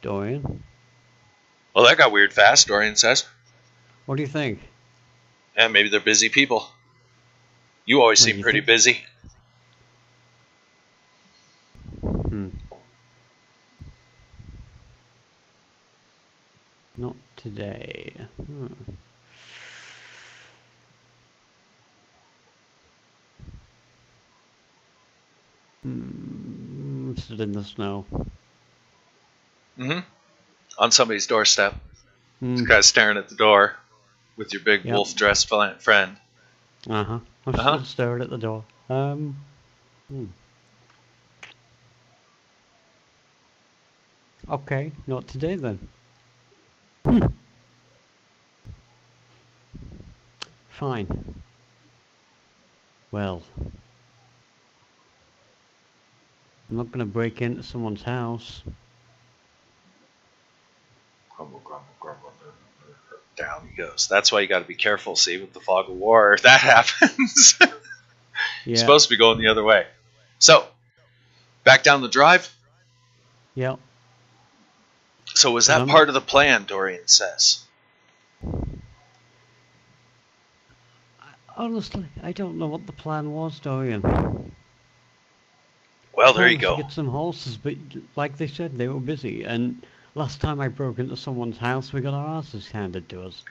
Dorian? Well, that got weird fast, Dorian says. What do you think? Yeah, maybe they're busy people. You always seem pretty busy. Not today. Stood in the snow. On somebody's doorstep. This guy's staring at the door with your big wolf-dressed friend. I'm still staring at the door. Okay, not today then. Fine. Well, I'm not gonna break into someone's house. Grumble, grumble, grumble. Down he goes. That's why you got to be careful, see, with the fog of war. If that happens, you're supposed to be going the other way. So, back down the drive? Yep. So was that part of the plan, Dorian says? Honestly, I don't know what the plan was, Dorian. Well, there you go. To get some horses, but like they said, they were busy, and last time I broke into someone's house, we got our asses handed to us.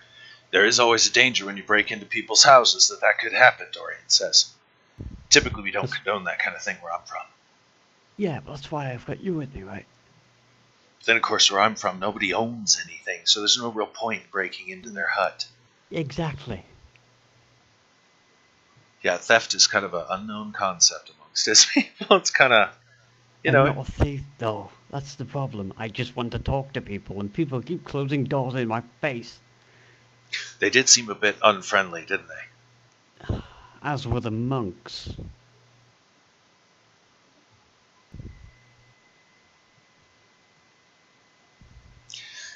There is always a danger when you break into people's houses that could happen, Dorian says. Typically, we don't condone that kind of thing where I'm from. Yeah, but that's why I've got you with me, right? Then, of course, where I'm from, nobody owns anything, so there's no real point breaking into their hut. Exactly. Yeah, theft is kind of an unknown concept amongst his people. It's kind of, I'm not a thief, though. That's the problem. I just want to talk to people, and people keep closing doors in my face. They did seem a bit unfriendly, didn't they? As were the monks.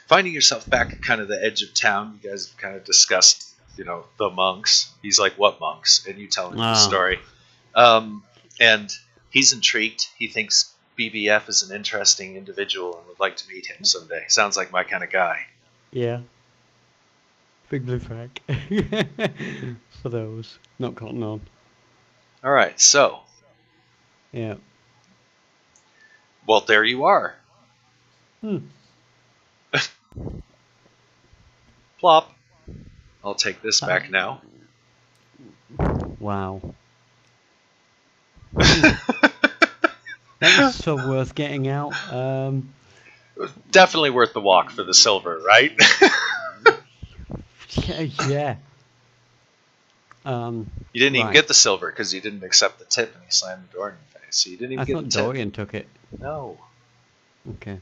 Finding yourself back at kind of the edge of town, you guys have kind of discussed, the monks. He's like, what monks? And you tell him the story. And he's intrigued. He thinks BBF is an interesting individual and would like to meet him someday. Sounds like my kind of guy. Yeah. Big blue flag. For those not cotton on. All right, so. Yeah. Well, there you are. Plop. I'll take this back now. Wow. That was so worth getting out. It was definitely worth the walk for the silver, right? Yeah. You didn't even get the silver because you didn't accept the tip and he slammed the door in your face. So you didn't even get the tip. I thought Dorian took it. No. Okay.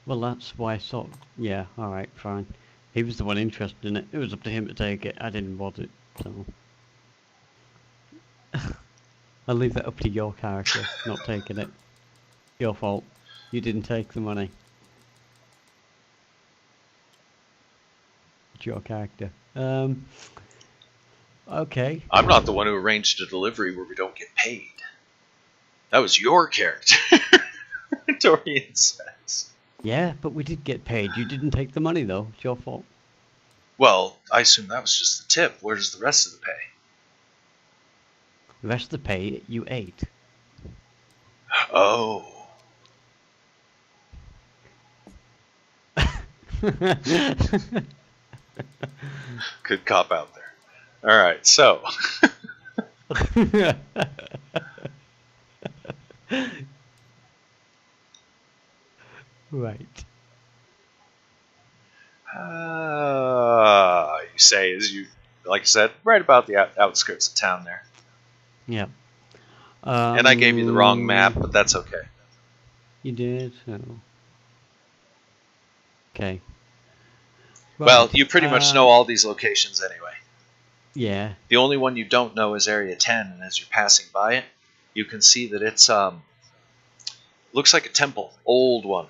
Well, that's why I thought. Yeah, alright, fine. He was the one interested in it. It was up to him to take it. I didn't want it, so. I'll leave that up to your character, not taking it. Your fault. You didn't take the money. It's your character. Okay. I'm not the one who arranged a delivery where we don't get paid. That was your character, Dorian says. Yeah, but we did get paid. You didn't take the money, though. It's your fault. Well, I assume that was just the tip. Where's the rest of the pay? The rest of the pay you ate. Oh. Good cop out there. All right, so. Right. You say as you, like I said, right about the outskirts of town there. Yeah. And I gave you the wrong map, but that's okay. You did? Oh. Okay. Right. Well, you pretty much know all these locations anyway. Yeah. The only one you don't know is Area 10, and as you're passing by it, you can see that it's looks like a temple, old one.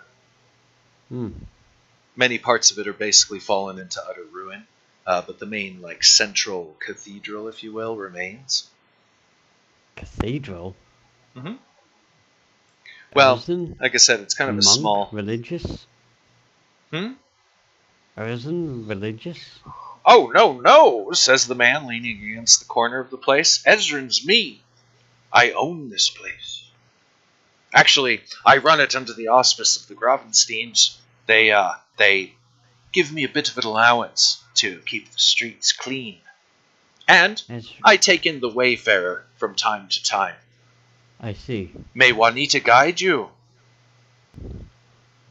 Many parts of it are basically fallen into utter ruin, but the main, like, central cathedral, if you will, remains. Cathedral? Mm-hmm. Well, Arisen? like I said, it's kind of a monk? small... Religious? Arisen? Religious? Oh, no, says the man leaning against the corner of the place. Ezrin's me. I own this place. Actually, I run it under the auspice of the Gravensteins. They give me a bit of an allowance to keep the streets clean. And I take in the wayfarer from time to time. I see. May Juanita guide you.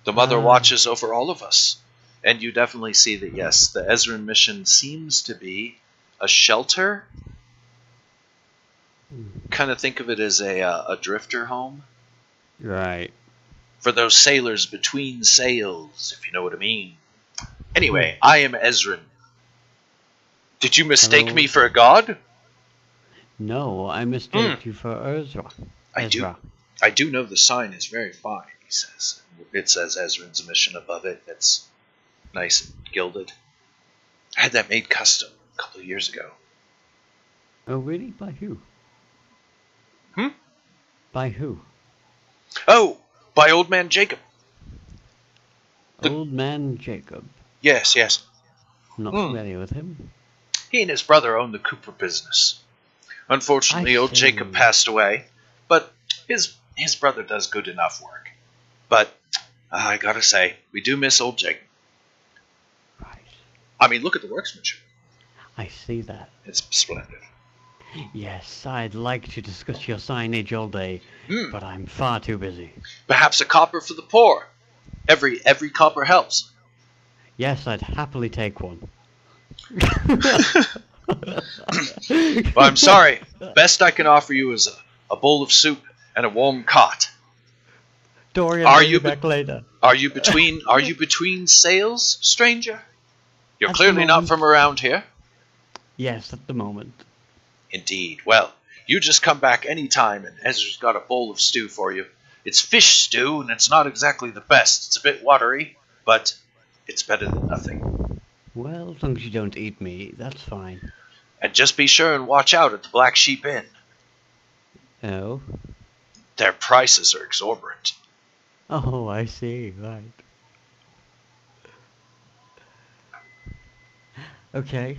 The mother watches over all of us. And you definitely see that, yes, the Ezran mission seems to be a shelter. Kind of think of it as a drifter home. Right. For those sailors between sails, if you know what I mean. Anyway, I am Ezran. Did you mistake me for a god? No, I mistake you for Ezra. I do know the sign is very fine, he says. It says Ezran's mission above it. It's nice and gilded. I had that made custom a couple of years ago. Oh, really? By who? By who? Oh, by Old Man Jacob. Old Man Jacob? Yes. Not familiar with him. He and his brother own the Cooper business. Unfortunately, old Jacob passed away, but his brother does good enough work. But I gotta say, we do miss old Jacob. Right. I mean, look at the workmanship. I see that. It's splendid. Yes, I'd like to discuss your signage all day, but I'm far too busy. Perhaps a copper for the poor. Every copper helps. Yes, I'd happily take one. Well, I'm sorry. Best I can offer you is a bowl of soup and a warm cot. Dorian, are you back later? Are you between sails, stranger? You're clearly not from around here. Yes, at the moment. Indeed. Well, you just come back any time, and Ezra's got a bowl of stew for you. It's fish stew, and it's not exactly the best. It's a bit watery, but it's better than nothing. Well, as long as you don't eat me, that's fine. And just be sure and watch out at the Black Sheep Inn. Oh? Their prices are exorbitant. Oh, I see, right. Okay.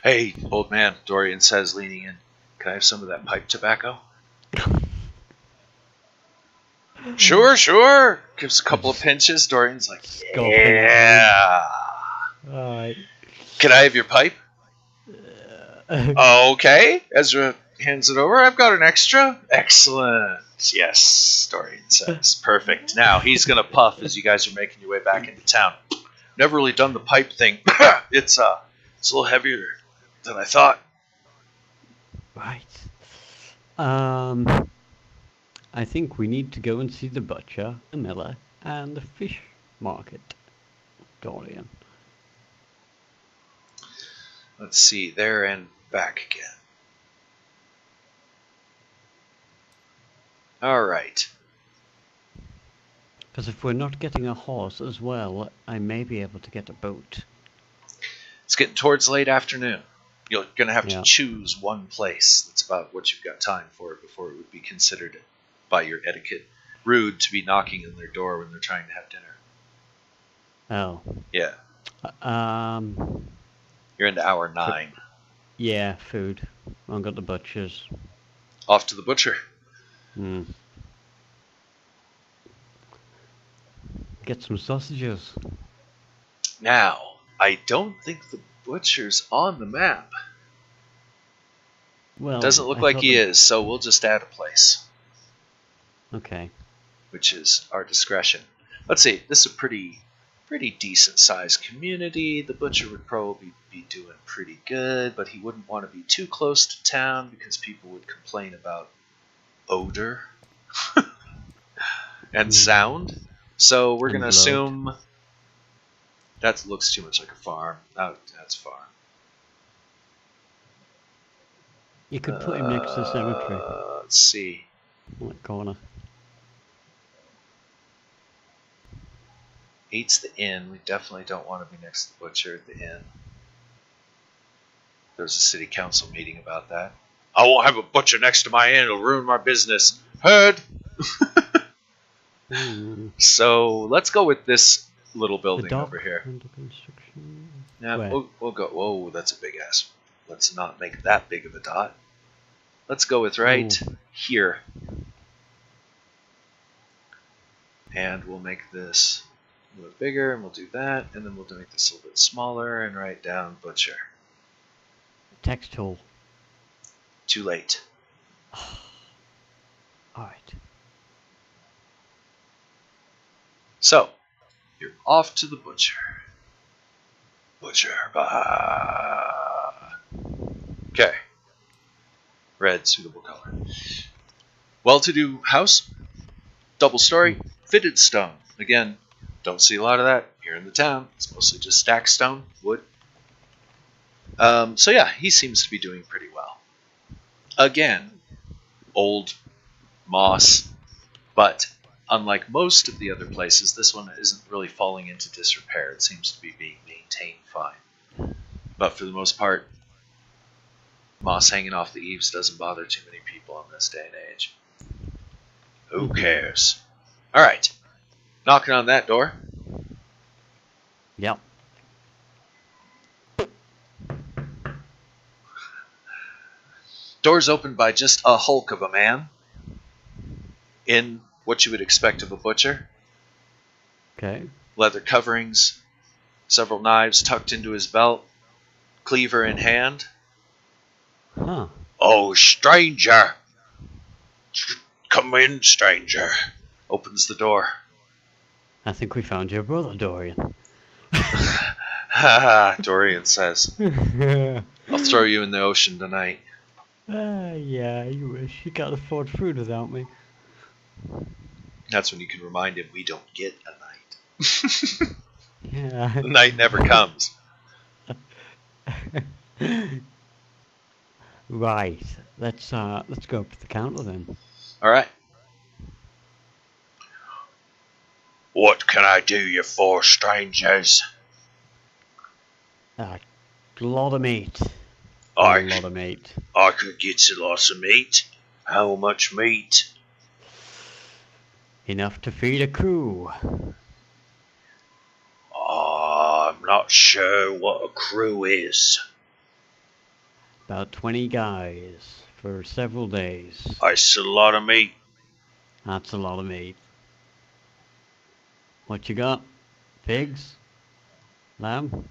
Hey, old man, Dorian says, leaning in. Can I have some of that pipe tobacco? Sure. Gives a couple of pinches. Dorian's like, yeah. Alright. Can I have your pipe? Okay. Ezra hands it over. I've got an extra. Excellent. Yes, Dorian says. Perfect. Now he's going to puff as you guys are making your way back into town. Never really done the pipe thing. It's a little heavier than I thought. Right. I think we need to go and see the butcher, the miller, and the fish market, Dorian. Let's see, there and back again. Alright. Because if we're not getting a horse as well, I may be able to get a boat. It's getting towards late afternoon. You're going to have to choose one place. That's about what you've got time for before it would be considered, by your etiquette, rude to be knocking on their door when they're trying to have dinner. Oh. Yeah. You're into hour 9. Yeah, food. I've got the butcher's. Off to the butcher. Get some sausages. Now, I don't think the butcher's on the map. Well, doesn't look like he is, so we'll just add a place. Okay. Which is our discretion. Let's see, this is a pretty decent sized community. The butcher would probably be doing pretty good, but he wouldn't want to be too close to town because people would complain about odor and sound. So we're going to assume that looks too much like a farm. Oh, that's a farm. You could put him next to the cemetery. Let's see. What corner? 8's the inn. We definitely don't want to be next to the butcher at the inn. There's a city council meeting about that. I won't have a butcher next to my inn. It'll ruin my business. Heard? So let's go with this little building over here. Yeah, we'll go. Whoa, that's a big ass. Let's not make that big of a dot. Let's go with right here. And we'll make this a little bit bigger, and we'll do that, and then we'll make this a little bit smaller, and write down butcher. Text tool. Too late. Alright. So, you're off to the butcher. Butcher. Okay. Red, suitable color. Well-to-do house. Double story. Fitted stone. Again, don't see a lot of that here in the town. It's mostly just stacked stone, wood. So yeah, he seems to be doing pretty well. Again, old moss, but unlike most of the other places, this one isn't really falling into disrepair. It seems to be being maintained fine. But for the most part, moss hanging off the eaves doesn't bother too many people in this day and age. Who cares? Alright. Knocking on that door. Yep. Door's opened by just a hulk of a man. In what you would expect of a butcher. Okay. Leather coverings, several knives tucked into his belt, cleaver in hand. Huh. Oh, stranger! Come in, stranger. Opens the door. I think we found your brother, Dorian. Haha, Dorian says. I'll throw you in the ocean tonight. Yeah, you wish. You can't afford food without me. That's when you can remind him we don't get a night. Yeah. The night never comes. Right. Let's go up to the counter then. Alright. What can I do you for, strangers? A lot of meat. A lot of meat. I could get you lots of meat. How much meat? Enough to feed a crew. I'm not sure what a crew is. About 20 guys for several days. That's a lot of meat. That's a lot of meat. What you got? Pigs? Lamb?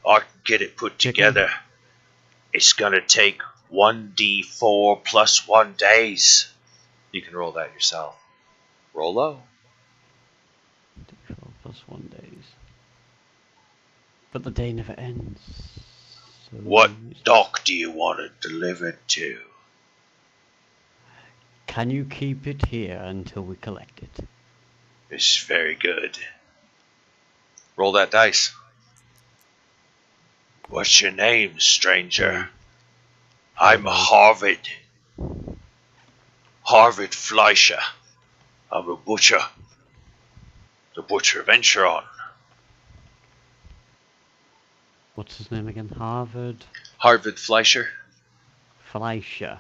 I can get it put together. It's gonna take 1d4 plus 1 days. You can roll that yourself. Roll low. 1d4 plus 1 days. But the day never ends. So what dock do you want it delivered to? Can you keep it here until we collect it? It's very good. Roll that dice. What's your name, stranger? I'm Harvard. Harvard Fleischer. I'm a butcher. The Butcher Venturon. What's his name again? Harvard Fleischer. Fleischer.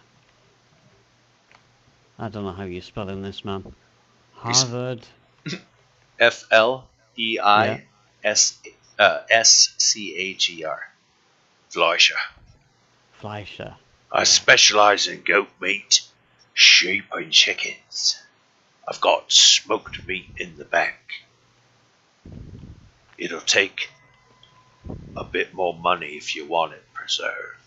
I don't know how you're spelling this, man. Harvard. Fleischer. Fleischer. I specialize in goat meat, sheep and chickens. I've got smoked meat in the back. It'll take a bit more money if you want it preserved.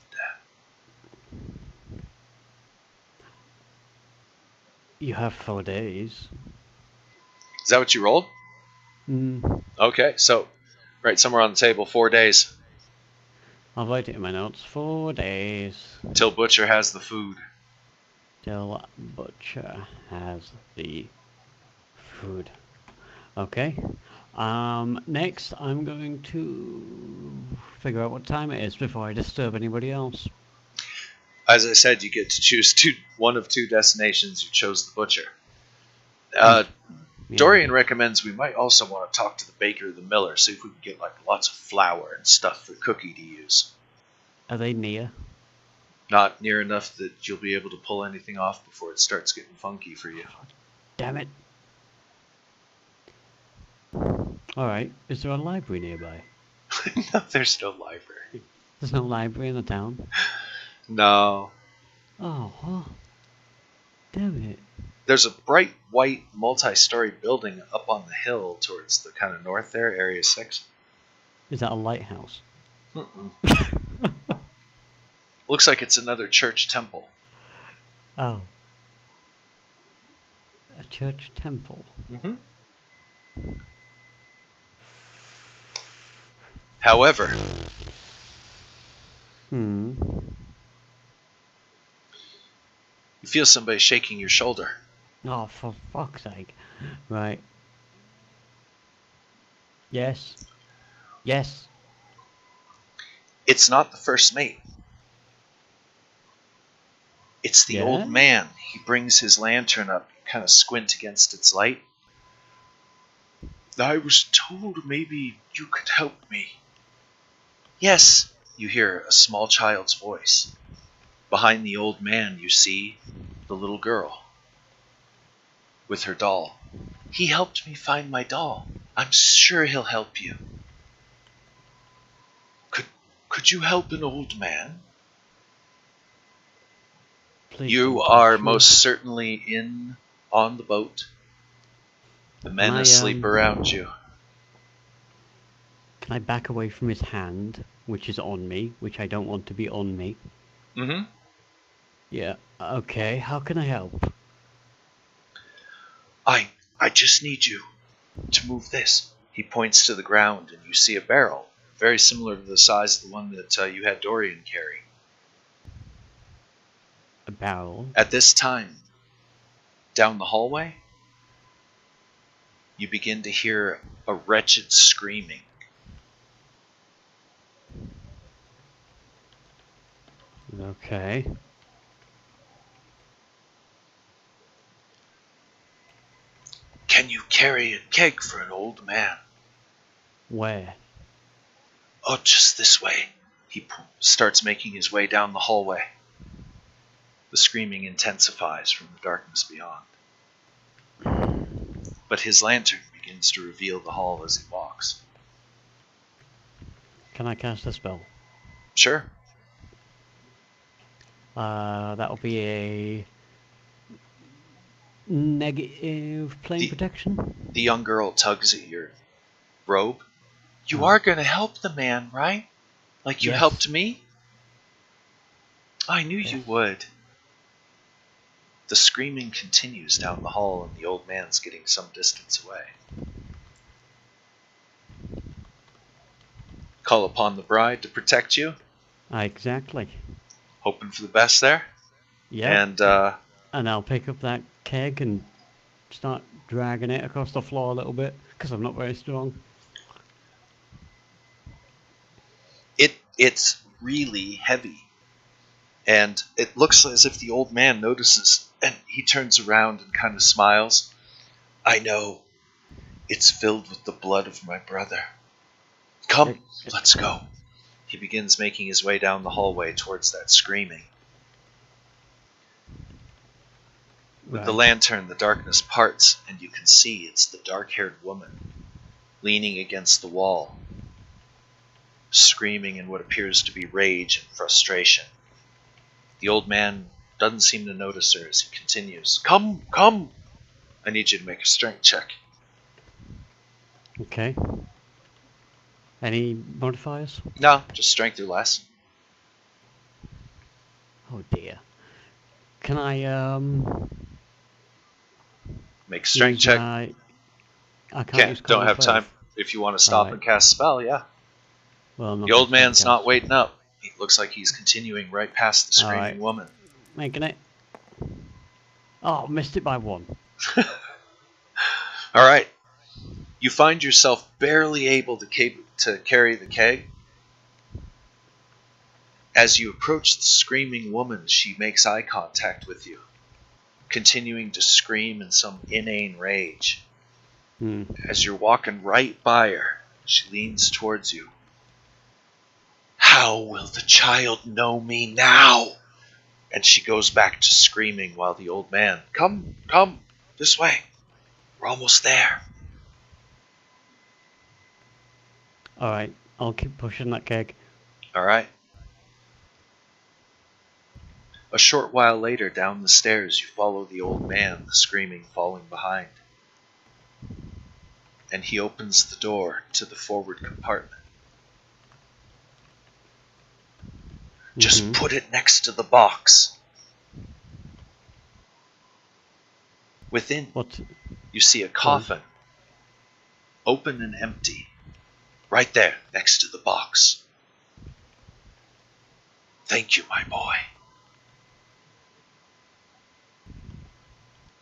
You have 4 days. Is that what you rolled? Okay, so right somewhere on the table, 4 days. I'll write it in my notes. 4 days. Till Butcher has the food. Till Butcher has the food. Okay. Next, I'm going to figure out what time it is before I disturb anybody else. As I said, you get to choose one of two destinations. You chose the Butcher. Dorian recommends we might also want to talk to the baker or the miller, see if we can get like lots of flour and stuff for Cookie to use. Are they near? Not near enough that you'll be able to pull anything off before it starts getting funky for you. God damn it. Alright, is there a library nearby? No, there's no library. There's no library in the town? No. Oh, huh. Damn it. There's a bright white multi-story building up on the hill towards the kind of north there, Area 6. Is that a lighthouse? Looks like it's another church temple. Oh. A church temple? Mm-hmm. However... You feel somebody shaking your shoulder. Oh, for fuck's sake. Right. Yes. Yes. It's not the first mate. It's the old man. He brings his lantern up, kind of squint against its light. I was told maybe you could help me. Yes, you hear a small child's voice. Behind the old man, you see the little girl with her doll. He helped me find my doll. I'm sure he'll help you. Could you help an old man? Please you are most certainly on the boat. The men asleep around you. Can I back away from his hand, which is on me, which I don't want to be on me? Mm-hmm. Yeah, okay. How can I help? I just need you to move this. He points to the ground, and you see a barrel, very similar to the size of the one that you had Dorian carry. A barrel? At this time, down the hallway, you begin to hear a wretched screaming. Okay. Can you carry a keg for an old man? Where? Oh, just this way. He starts making his way down the hallway. The screaming intensifies from the darkness beyond. But his lantern begins to reveal the hall as he walks. Can I cast a spell? Sure. That'll be a negative plane protection. The young girl tugs at your robe. You are going to help the man, right? Like you helped me? I knew you would. The screaming continues down the hall, and the old man's getting some distance away. Call upon the bride to protect you. Exactly. Hoping for the best there. Yeah. And I'll pick up that keg and start dragging it across the floor a little bit, because I'm not very strong. It's really heavy. And it looks as if the old man notices, and he turns around and kind of smiles. I know. It's filled with the blood of my brother. Come, let's go. He begins making his way down the hallway towards that screaming. With the lantern, the darkness parts, and you can see it's the dark-haired woman leaning against the wall, screaming in what appears to be rage and frustration. The old man doesn't seem to notice her as he continues. Come, come! I need you to make a strength check. Okay. Any modifiers? No, just strength or less. Oh dear. Can I make a strength check? I can't. Don't have time. If you want to stop and cast a spell, yeah. Well, the old man's not waiting up. It looks like he's continuing right past the screaming woman. Making it. Oh, missed it by 1. All right. You find yourself barely able to carry the keg. As you approach the screaming woman, she makes eye contact with you, continuing to scream in some inane rage. As you're walking right by her, she leans towards you. How will the child know me now? And she goes back to screaming while the old man, come, this way. We're almost there. Alright, I'll keep pushing that keg. Alright. A short while later, down the stairs, you follow the old man, the screaming falling behind. And he opens the door to the forward compartment. Just put it next to the box. Within, you see a coffin, open and empty, right there next to the box. Thank you, my boy.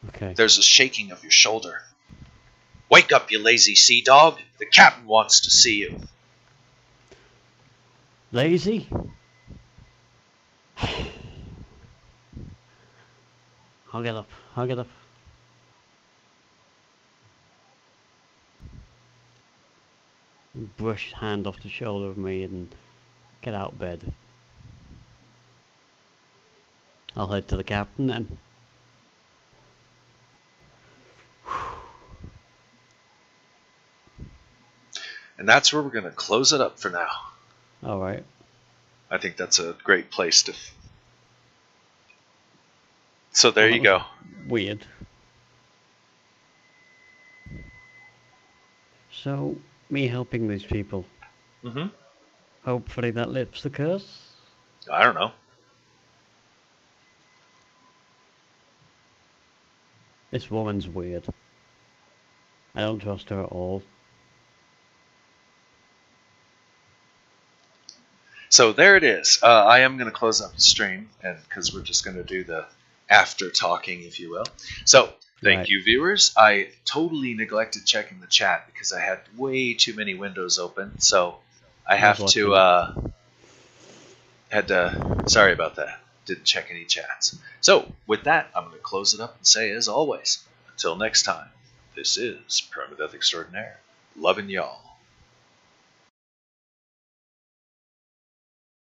Okay. There's a shaking of your shoulder. Wake up, you lazy sea dog. The captain wants to see you. Lazy? I'll get up. Brush hand off the shoulder of me and get out of bed. I'll head to the captain then. And that's where we're going to close it up for now. Alright. I think that's a great place to... So there you go. Weird. So, me helping these people. Hopefully that lifts the curse? I don't know. This woman's weird. I don't trust her at all. So there it is. I am going to close up the stream, and because we're just going to do the after talking, if you will. So thank you, viewers. I totally neglected checking the chat because I had way too many windows open. So I have to sorry about that. Didn't check any chats. So with that, I'm going to close it up and say, as always, until next time, this is Permadeath Extraordinaire. Loving y'all.